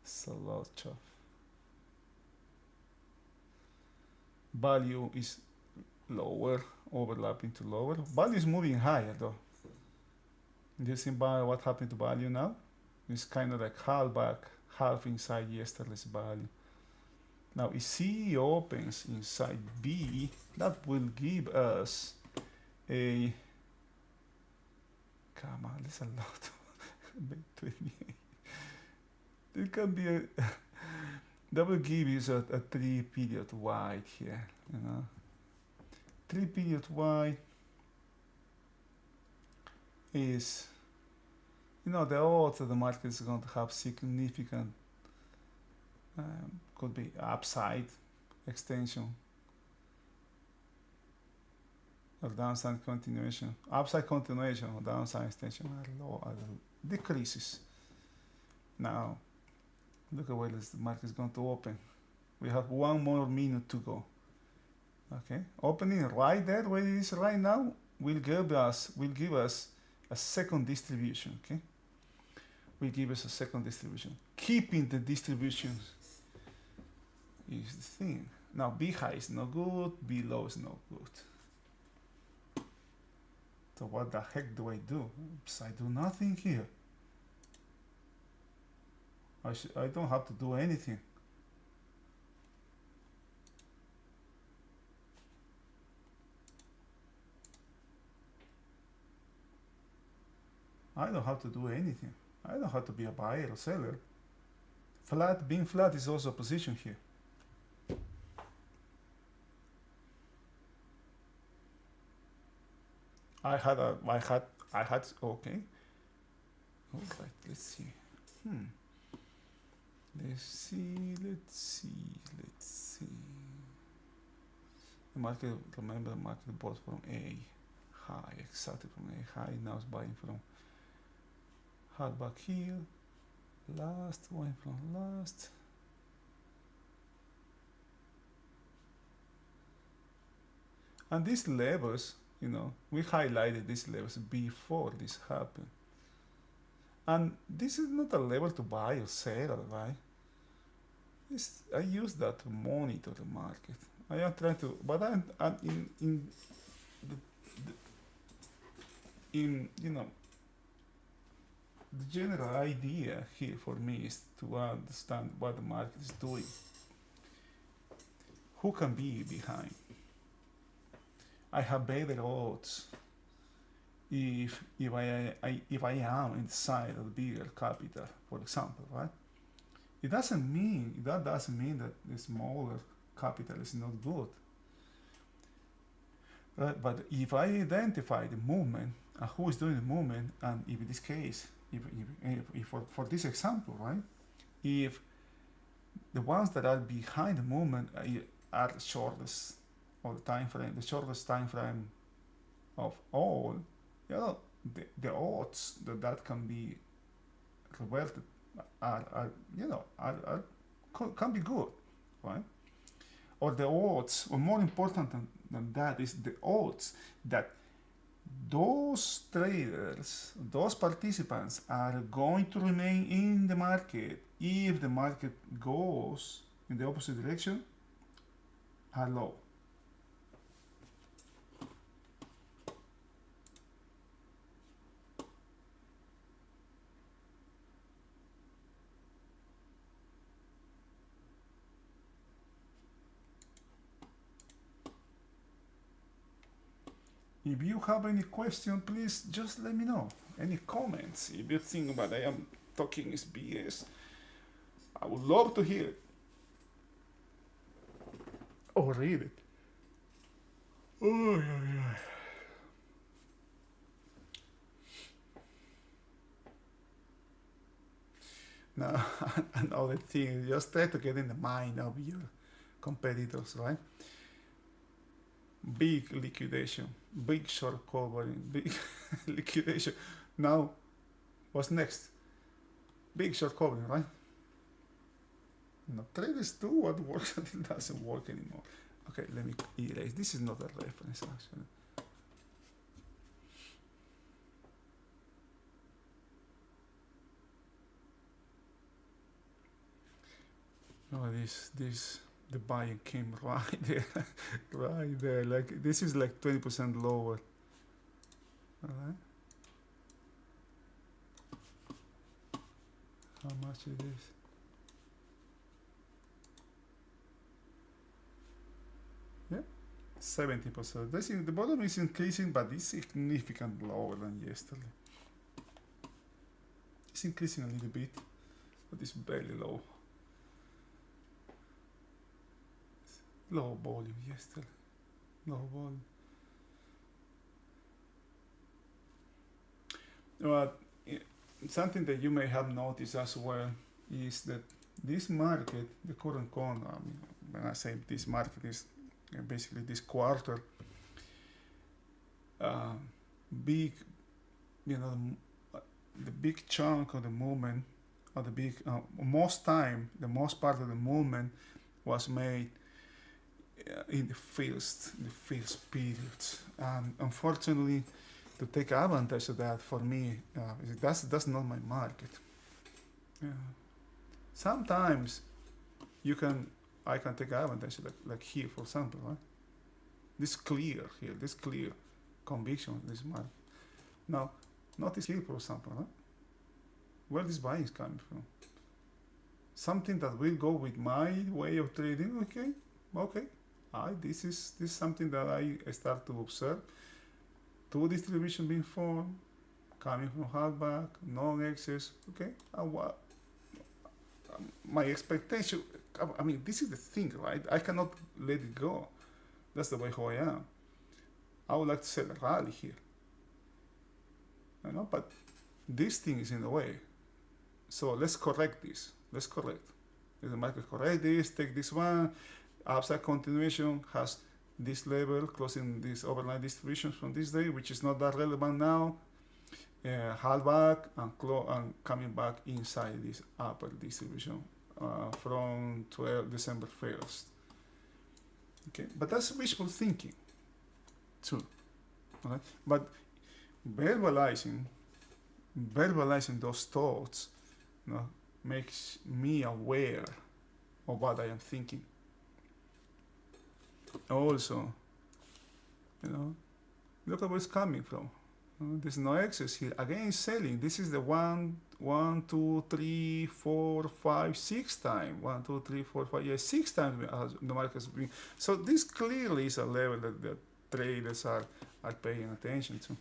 It's a lot of chop. Value is lower, overlapping to lower. Value is moving higher though. Do you see what happened to value now? It's kind of like half inside yesterday's value. Now, if C opens inside B, that will give us a. Come on, there's a lot. 28. It can be a. That will give you a 3-period wide here. 3-period wide is. The odds that the market is going to have significant, could be upside extension or downside continuation. Upside continuation or downside extension are decreases. Now, look at where the market is going to open. We have 1 more minute to go. Okay, opening right there where it is right now will give us a second distribution. Okay. Will give us a second distribution. Keeping the distributions is the thing. Now, B high is no good, B low is no good. So what the heck do I do? Oops, I do nothing here. I don't have to do anything. I don't have to do anything. I don't have to be a buyer or seller. Flat, being flat is also a position here. I had, okay. All right, let's see. Let's see. The market, remember, the market bought from A high, exactly from A high. Now it's buying from hard back here. Last, one from last. And these levels, we highlighted these levels before this happened. And this is not a level to buy or sell, right? I use that to monitor the market. I am trying to, but I'm the general idea here for me is to understand what the market is doing. Who can be behind? I have better odds if I am inside of the bigger capital, for example, right? That doesn't mean that the smaller capital is not good, right? But if I identify the movement and who is doing the movement, and if in this case, if for this example, right, if the ones that are behind the movement are the shortest of the time frame, the shortest time frame of all, the odds that can be reverted can be good, right? Or the odds, or more important than that, is the odds that those traders, those participants are going to remain in the market if the market goes in the opposite direction are low. If you have any question, please just let me know. Any comments? If you think what I am talking is BS, I would love to hear it. Or read it. Oh, yeah. Now, another thing, just try to get in the mind of your competitors, right? Big liquidation, big short covering, big liquidation. Now, what's next? Big short covering, right? No, traders do what works until it doesn't work anymore. Okay, let me erase. This is not a reference, actually. No, the buying came right there, right there. Like this is like 20% lower. All right. How much it is? Yeah, 70%. The bottom is increasing, but it's significantly lower than yesterday. It's increasing a little bit, but it's barely low. Low volume yesterday. Low volume. But something that you may have noticed as well is that this market, the current con, when I say this market is basically this quarter, big, the big chunk of the movement, or the big, most part of the movement was made in the first periods, and unfortunately, to take advantage of that for me, that's not my market. Yeah. Sometimes I can take advantage, like here, for example, right? This clear conviction of this market. Now, notice here, for example, right? Where this buying is coming from. Something that will go with my way of trading. Okay. This is something that I start to observe. Two distribution being formed, coming from hardback, non-excess. Okay, my expectation, I mean, this is the thing, right? I cannot let it go. That's the way how I am. I would like to sell a rally here, but this thing is in the way. So let's correct this. Let's correct. If the market correct this, take this one, upside continuation has this level, closing this overnight distribution from this day, which is not that relevant now. Halt back and coming back inside this upper distribution from December 1st. Okay, but that's wishful thinking too. Right? But verbalizing those thoughts, makes me aware of what I am thinking. Also, look at where it's coming from. There's no excess here. Again, selling. This is the 1, 2, 3, 4, 5, 6 time. 1, 2, 3, 4, 5. Yeah, 6 times the market has been. So this clearly is a level that the traders are paying attention to.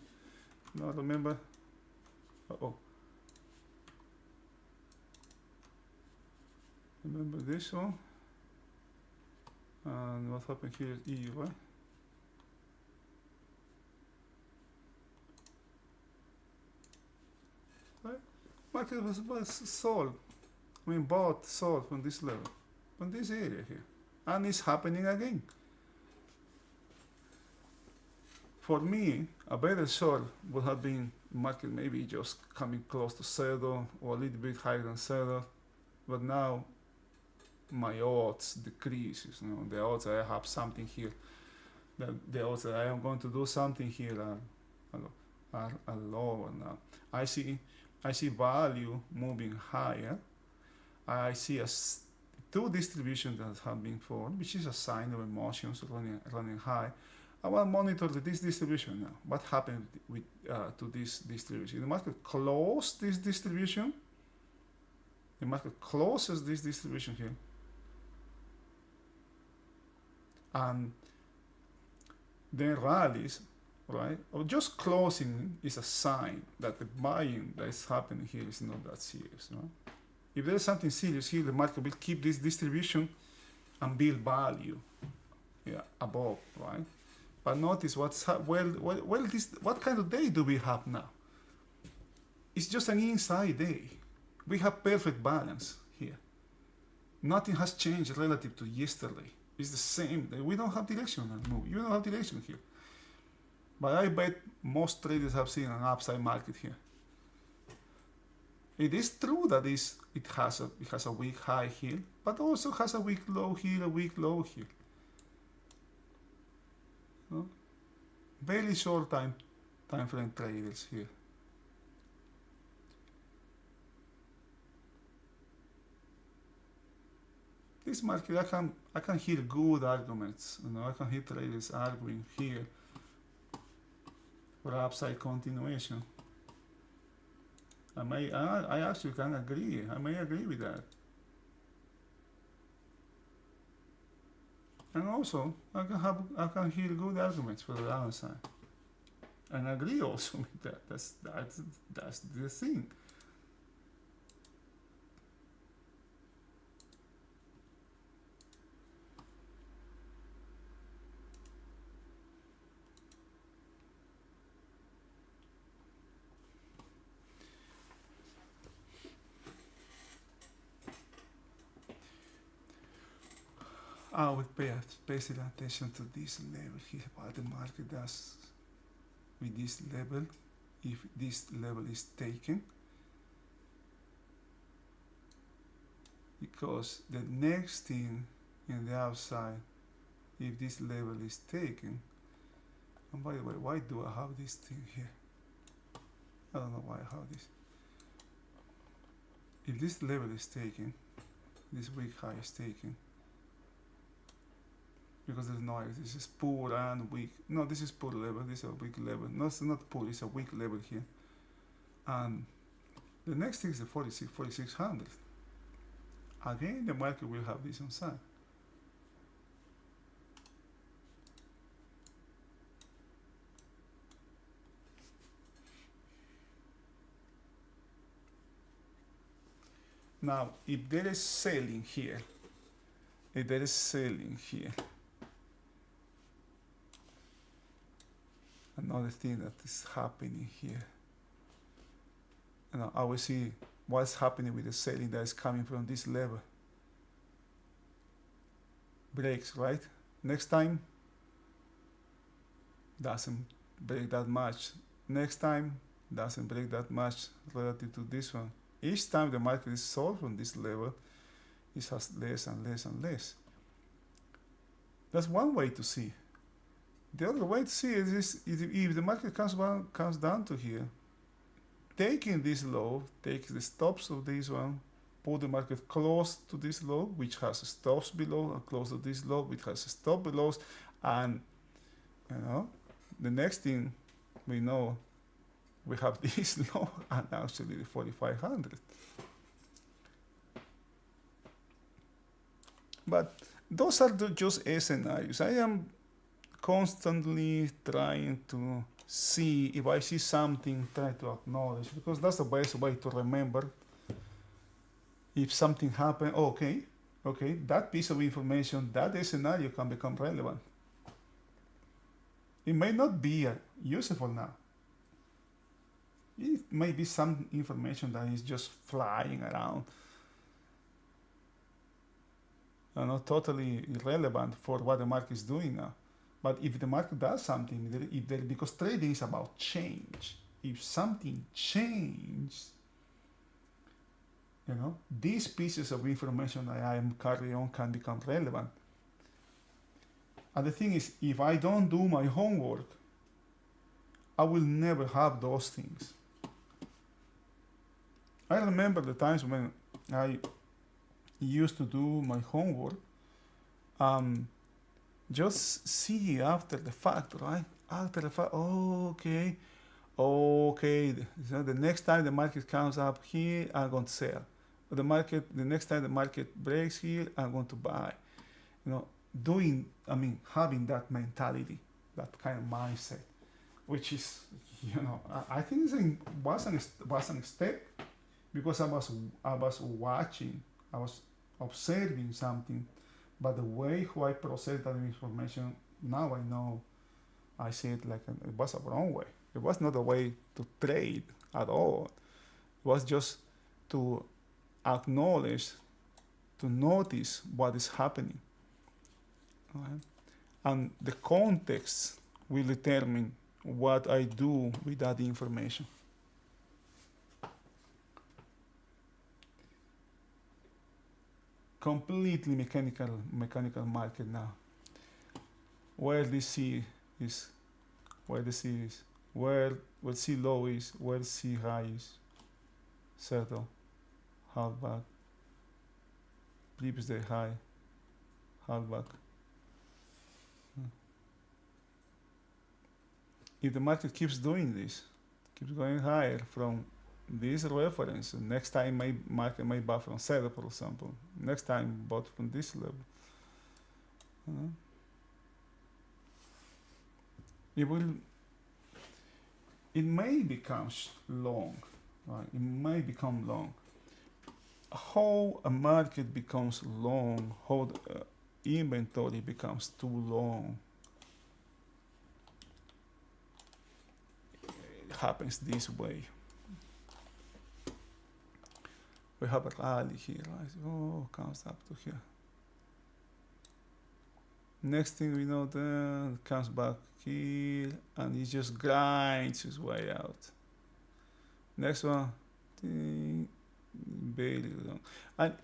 Remember? Remember this one? And what happened here is EU, right? Market was sold. Bought, sold from this level, from this area here. And it's happening again. For me, a better short would have been market maybe just coming close to settle or a little bit higher than settle. But now my odds decreases. The odds that I have something here, the odds that I am going to do something here are lower now. I see value moving higher. I see two distributions that have been formed, which is a sign of emotions running high. I want to monitor this distribution now. What happened with to this distribution? The market closed this distribution. The market closes this distribution here. And then rallies, right? Or just closing is a sign that the buying that is happening here is not that serious. If there's something serious here, the market will keep this distribution and build value above, right? But notice what kind of day do we have now? It's just an inside day. We have perfect balance here. Nothing has changed relative to yesterday. It's the same. We don't have direction move. You don't have direction here. But I bet most traders have seen an upside market here. It is true that it has a weak high here, but also has a weak low here, a weak low here. Very short time frame traders here. This market, I can hear good arguments. I can hear traders arguing here for upside continuation. I actually can agree. I may agree with that. And also, I can hear good arguments for the downside, and agree also with that. That's the thing. I would pay special attention to this level here, what the market does with this level, if this level is taken. Because the next thing in the upside, if this level is taken, and by the way, why do I have this thing here? I don't know why I have this. If this level is taken, this weak high is taken, because there's no, this is poor and weak. No, this is poor level, this is a weak level. No, it's not poor, it's a weak level here. And the next thing is the 4600. Again, the market will have this on side. Now, if there is selling here, another thing that is happening here, I will see what's happening with the selling that is coming from this level. Breaks, right? Next time, doesn't break that much. Next time, doesn't break that much relative to this one. Each time the market is sold from this level, it has less and less and less. That's one way to see. The other way to see it is if the market comes down to here, taking this low, take the stops of this one, put the market close to this low, which has stops below, and close to this low, which has a stop below, and the next thing we know, we have this low and actually the 4,500. But those are just scenarios. I am constantly trying to see if I see something, try to acknowledge, because that's the best way to remember. If something happened, okay, that piece of information, that scenario can become relevant. It may not be useful now. It may be some information that is just flying around, totally irrelevant for what the market is doing now. But if the market does something, because trading is about change. If something changes, these pieces of information that I am carrying on can become relevant. And the thing is, if I don't do my homework, I will never have those things. I remember the times when I used to do my homework, just see after the fact, right? After the fact, okay. So the next time the market comes up here, I'm going to sell. The next time the market breaks here, I'm going to buy. Having that mentality, that kind of mindset, which is, I think was a step, because I was watching, I was observing something, but the way how I process that information, now I know, I see it like it was a wrong way. It was not a way to trade at all. It was just to acknowledge, to notice what is happening. Right? And the context will determine what I do with that information. Completely mechanical market now. Where the C is, where C low is, where C high is, settle, half back, previous day high, half back. If the market keeps doing this, keeps going higher from this reference, next time my market may buy from settle, for example. Next time bought from this level. It may become long, right? It may become long. How a market becomes long, how the inventory becomes too long, it happens this way. We have a rally here, right? Comes up to here. Next thing we know, then it comes back here, and it just grinds its way out. Next one, very long. And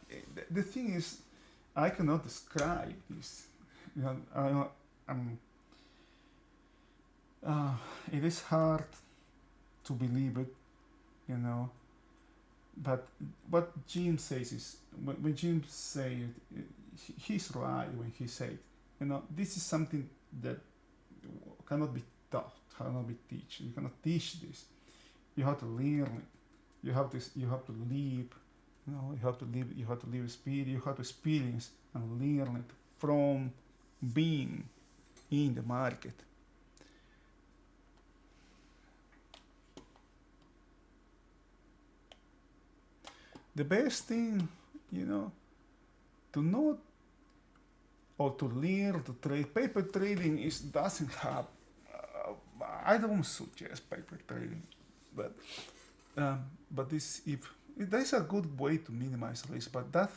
the thing is, I cannot describe this. It is hard to believe it, But what Jim says is, when Jim says it, he's right when he said, this is something that cannot be taught, cannot be taught. You cannot teach this. You have to learn it. You have to live. You have to live spirit. You have to experience and learn it from being in the market. The best thing, you know, to not or to learn to trade. Paper trading is doesn't have. I don't suggest paper trading, but this if there's a good way to minimize risk. But that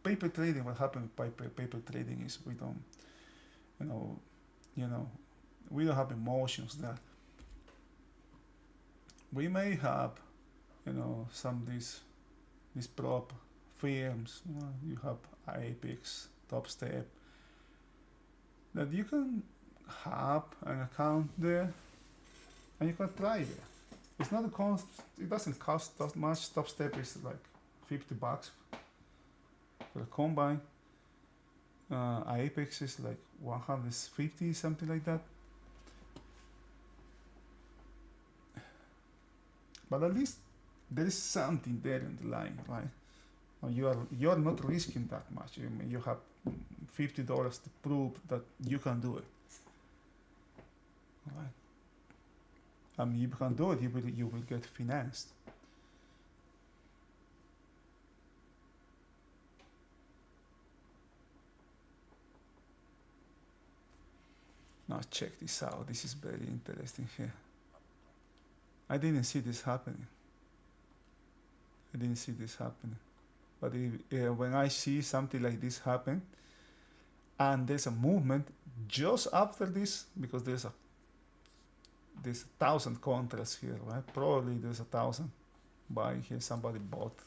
paper trading, what happens with paper trading is we don't, you know, you know, we don't have emotions that we may have, you know, some these prop firms. You know, you have Apex, Top Step, that you can have an account there and you can try there. It's not a cost. It doesn't cost that much. Top Step is like $50 for a combine. Apex is like 150, something like that. But at least there is something there in the line, right? You're not risking that much. You have $50 to prove that you can do it. Right? I mean, you can do it. You will get financed. Now check this out. This is very interesting here. I didn't see this happening. But when I see something like this happen, and there's a movement just after this, because there's 1,000 contracts here, right? Probably there's 1,000 buying here. Somebody bought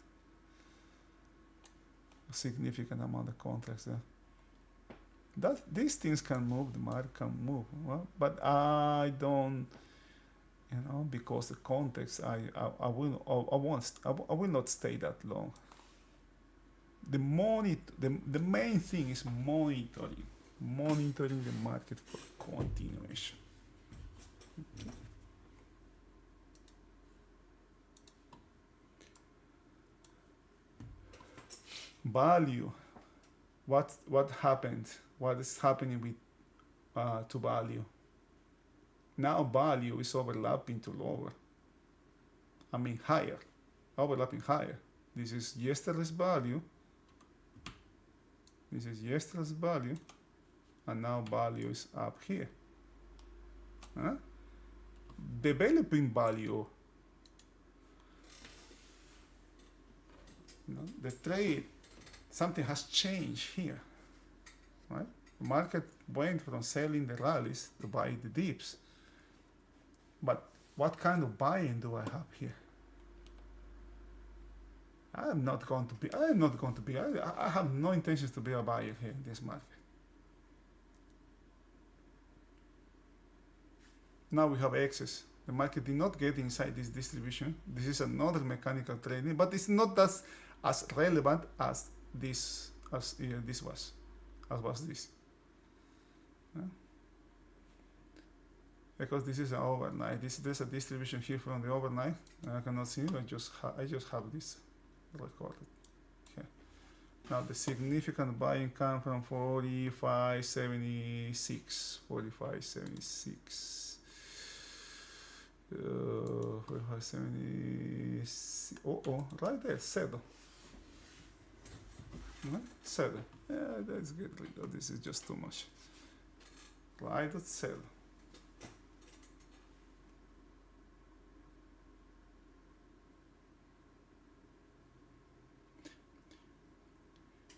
a significant amount of contracts there. That these things can move, the market can move, well, but I don't, you know, because the context, I will not stay that long. The main thing is monitoring the market for continuation. Okay. Value. What happened? What is happening with to value? Now value is overlapping to lower. I mean higher, overlapping higher. This is yesterday's value. This is yesterday's value, and now value is up here. Huh? Developing value. You know, the trade, something has changed here, right? The market went from selling the rallies to buy the dips. But what kind of buying do I have here? I have no intentions to be a buyer here in this market. Now we have excess. The market did not get inside this distribution. This is another mechanical trading, but it's not as relevant as this was. Yeah? Because this is an overnight. There's a distribution here from the overnight. I cannot see it. I just have this recorded. Okay. Now the significant buying come from 45.76. 45.76. 45.76. Right there, settle. Right? Settle. Yeah, let's get rid of this. Is just too much. Right at settle.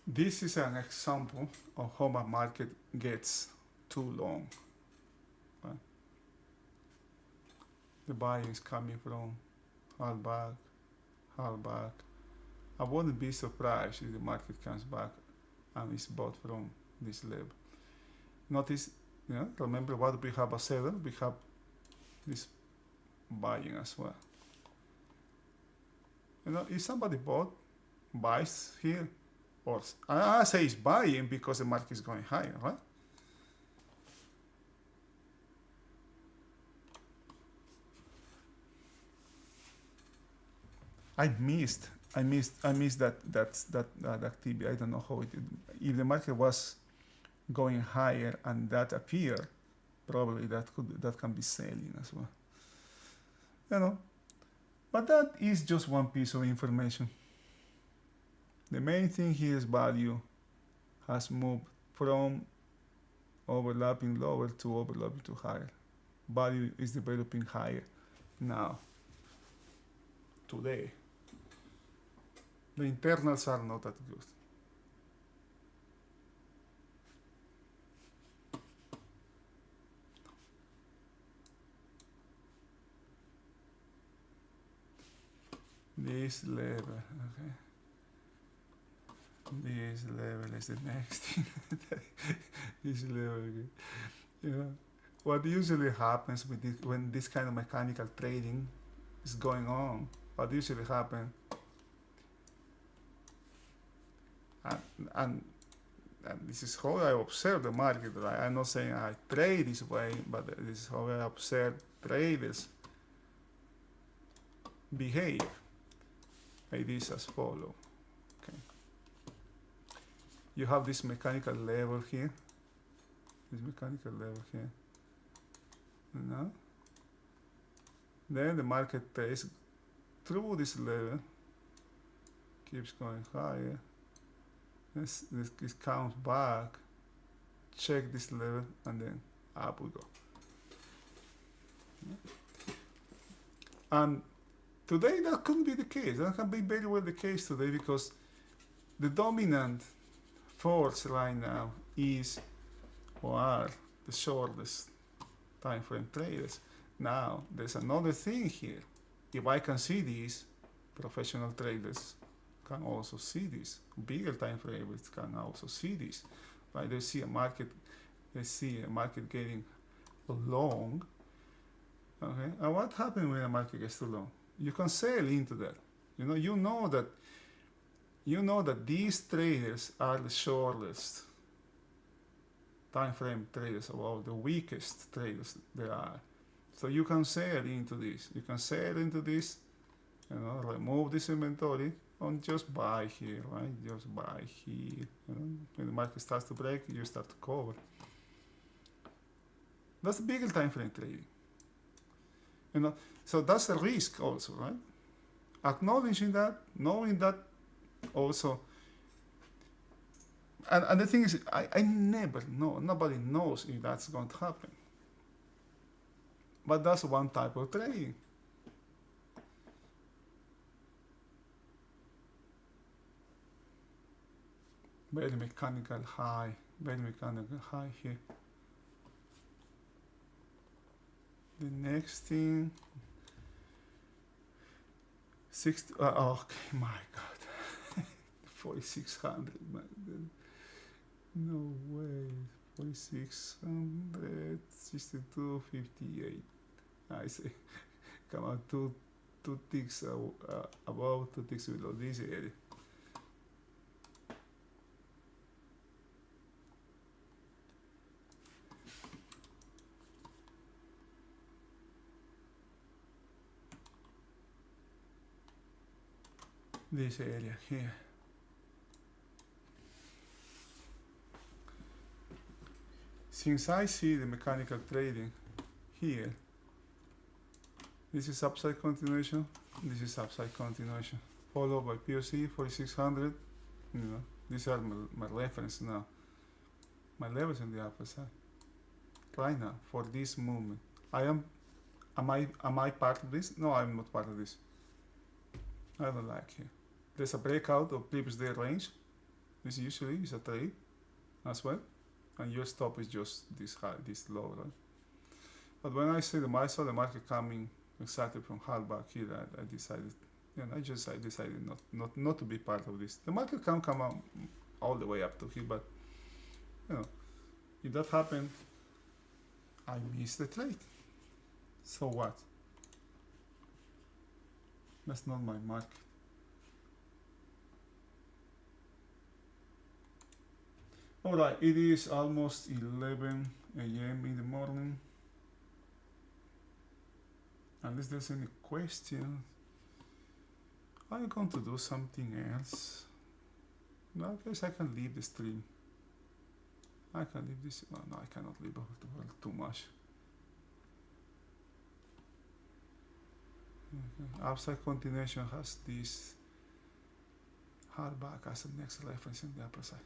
This is an example of how a market gets too long. Right? The buying is coming from half back. I wouldn't be surprised if the market comes back and is bought from this level. Notice, you know, remember what we have a seller, we have this buying as well. You know, if somebody buys here, or I say it's buying because the market is going higher, right? I missed that activity. I don't know how it. If the market was going higher and that appeared, probably that can be selling as well. You know, but that is just one piece of information. The main thing here is value has moved from overlapping lower to overlapping to higher. Value is developing higher now, today. The internals are not that good. This level, okay. This level is the next thing. This level, okay. Yeah. What usually happens with this, when this kind of mechanical trading is going on, what usually happens, and this is how I observe the market, right? I'm not saying I trade this way, but this is how I observe traders behave. Like this as follow. Okay. You have this mechanical level here. This mechanical level here. No? Then the market trades through this level, keeps going higher. This comes back, check this level, and then up we go. And today that couldn't be the case. That can be very well the case today because the dominant force right now is or are the shortest time frame traders. Now there's another thing here. If I can see these, professional traders can also see this. Bigger time frames can also see this. Right? They see a market getting long. Okay, and what happens when a market gets too long? You can sell into that. You know that these traders are the shortest time frame traders, about the weakest traders there are. So you can sell into this. You can sell into this, remove this inventory and just buy here, right? Just buy here. When the market starts to break, you start to cover. That's bigger time frame trading. So that's a risk also, right? Acknowledging that, knowing that also. And the thing is, I never know, nobody knows if that's going to happen. But that's one type of trading. Very mechanical high here. The next thing, 60, okay, my God, 4,600, man. No way, 4,600, 62.58. I say, come on, two ticks above, 2 ticks below this area. This area here. Since I see the mechanical trading here, this is upside continuation, this is upside continuation, followed by POC 4600. These are my reference now. My levels on the upper side. Right now, for this movement. Am I part of this? No, I'm not part of this. I don't like here. There's a breakout of previous day range. This usually is a trade as well. And your stop is just this high, this low, right? But when I saw the market coming exactly from hard back here, I decided, I decided not to be part of this. The market can come out all the way up to here, but if that happened, I missed the trade. So what? That's not my market. Alright, it is almost 11 a.m. in the morning. Unless there's any questions, I'm going to do something else. No, I guess I can leave the stream. I can leave this. Well, no, I cannot leave too much. Okay. Upside continuation has this hard back as the next reference in the upper side.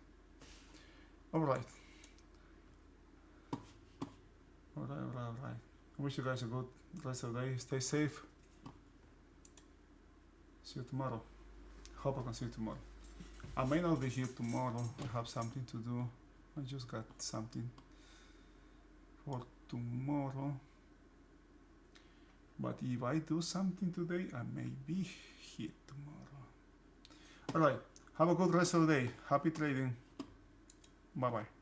Alright. Alright. I wish you guys a good rest of the day. Stay safe. See you tomorrow. Hope I can see you tomorrow. I may not be here tomorrow. I have something to do. I just got something for tomorrow. But if I do something today, I may be here tomorrow. Alright. Have a good rest of the day. Happy trading. Bye bye.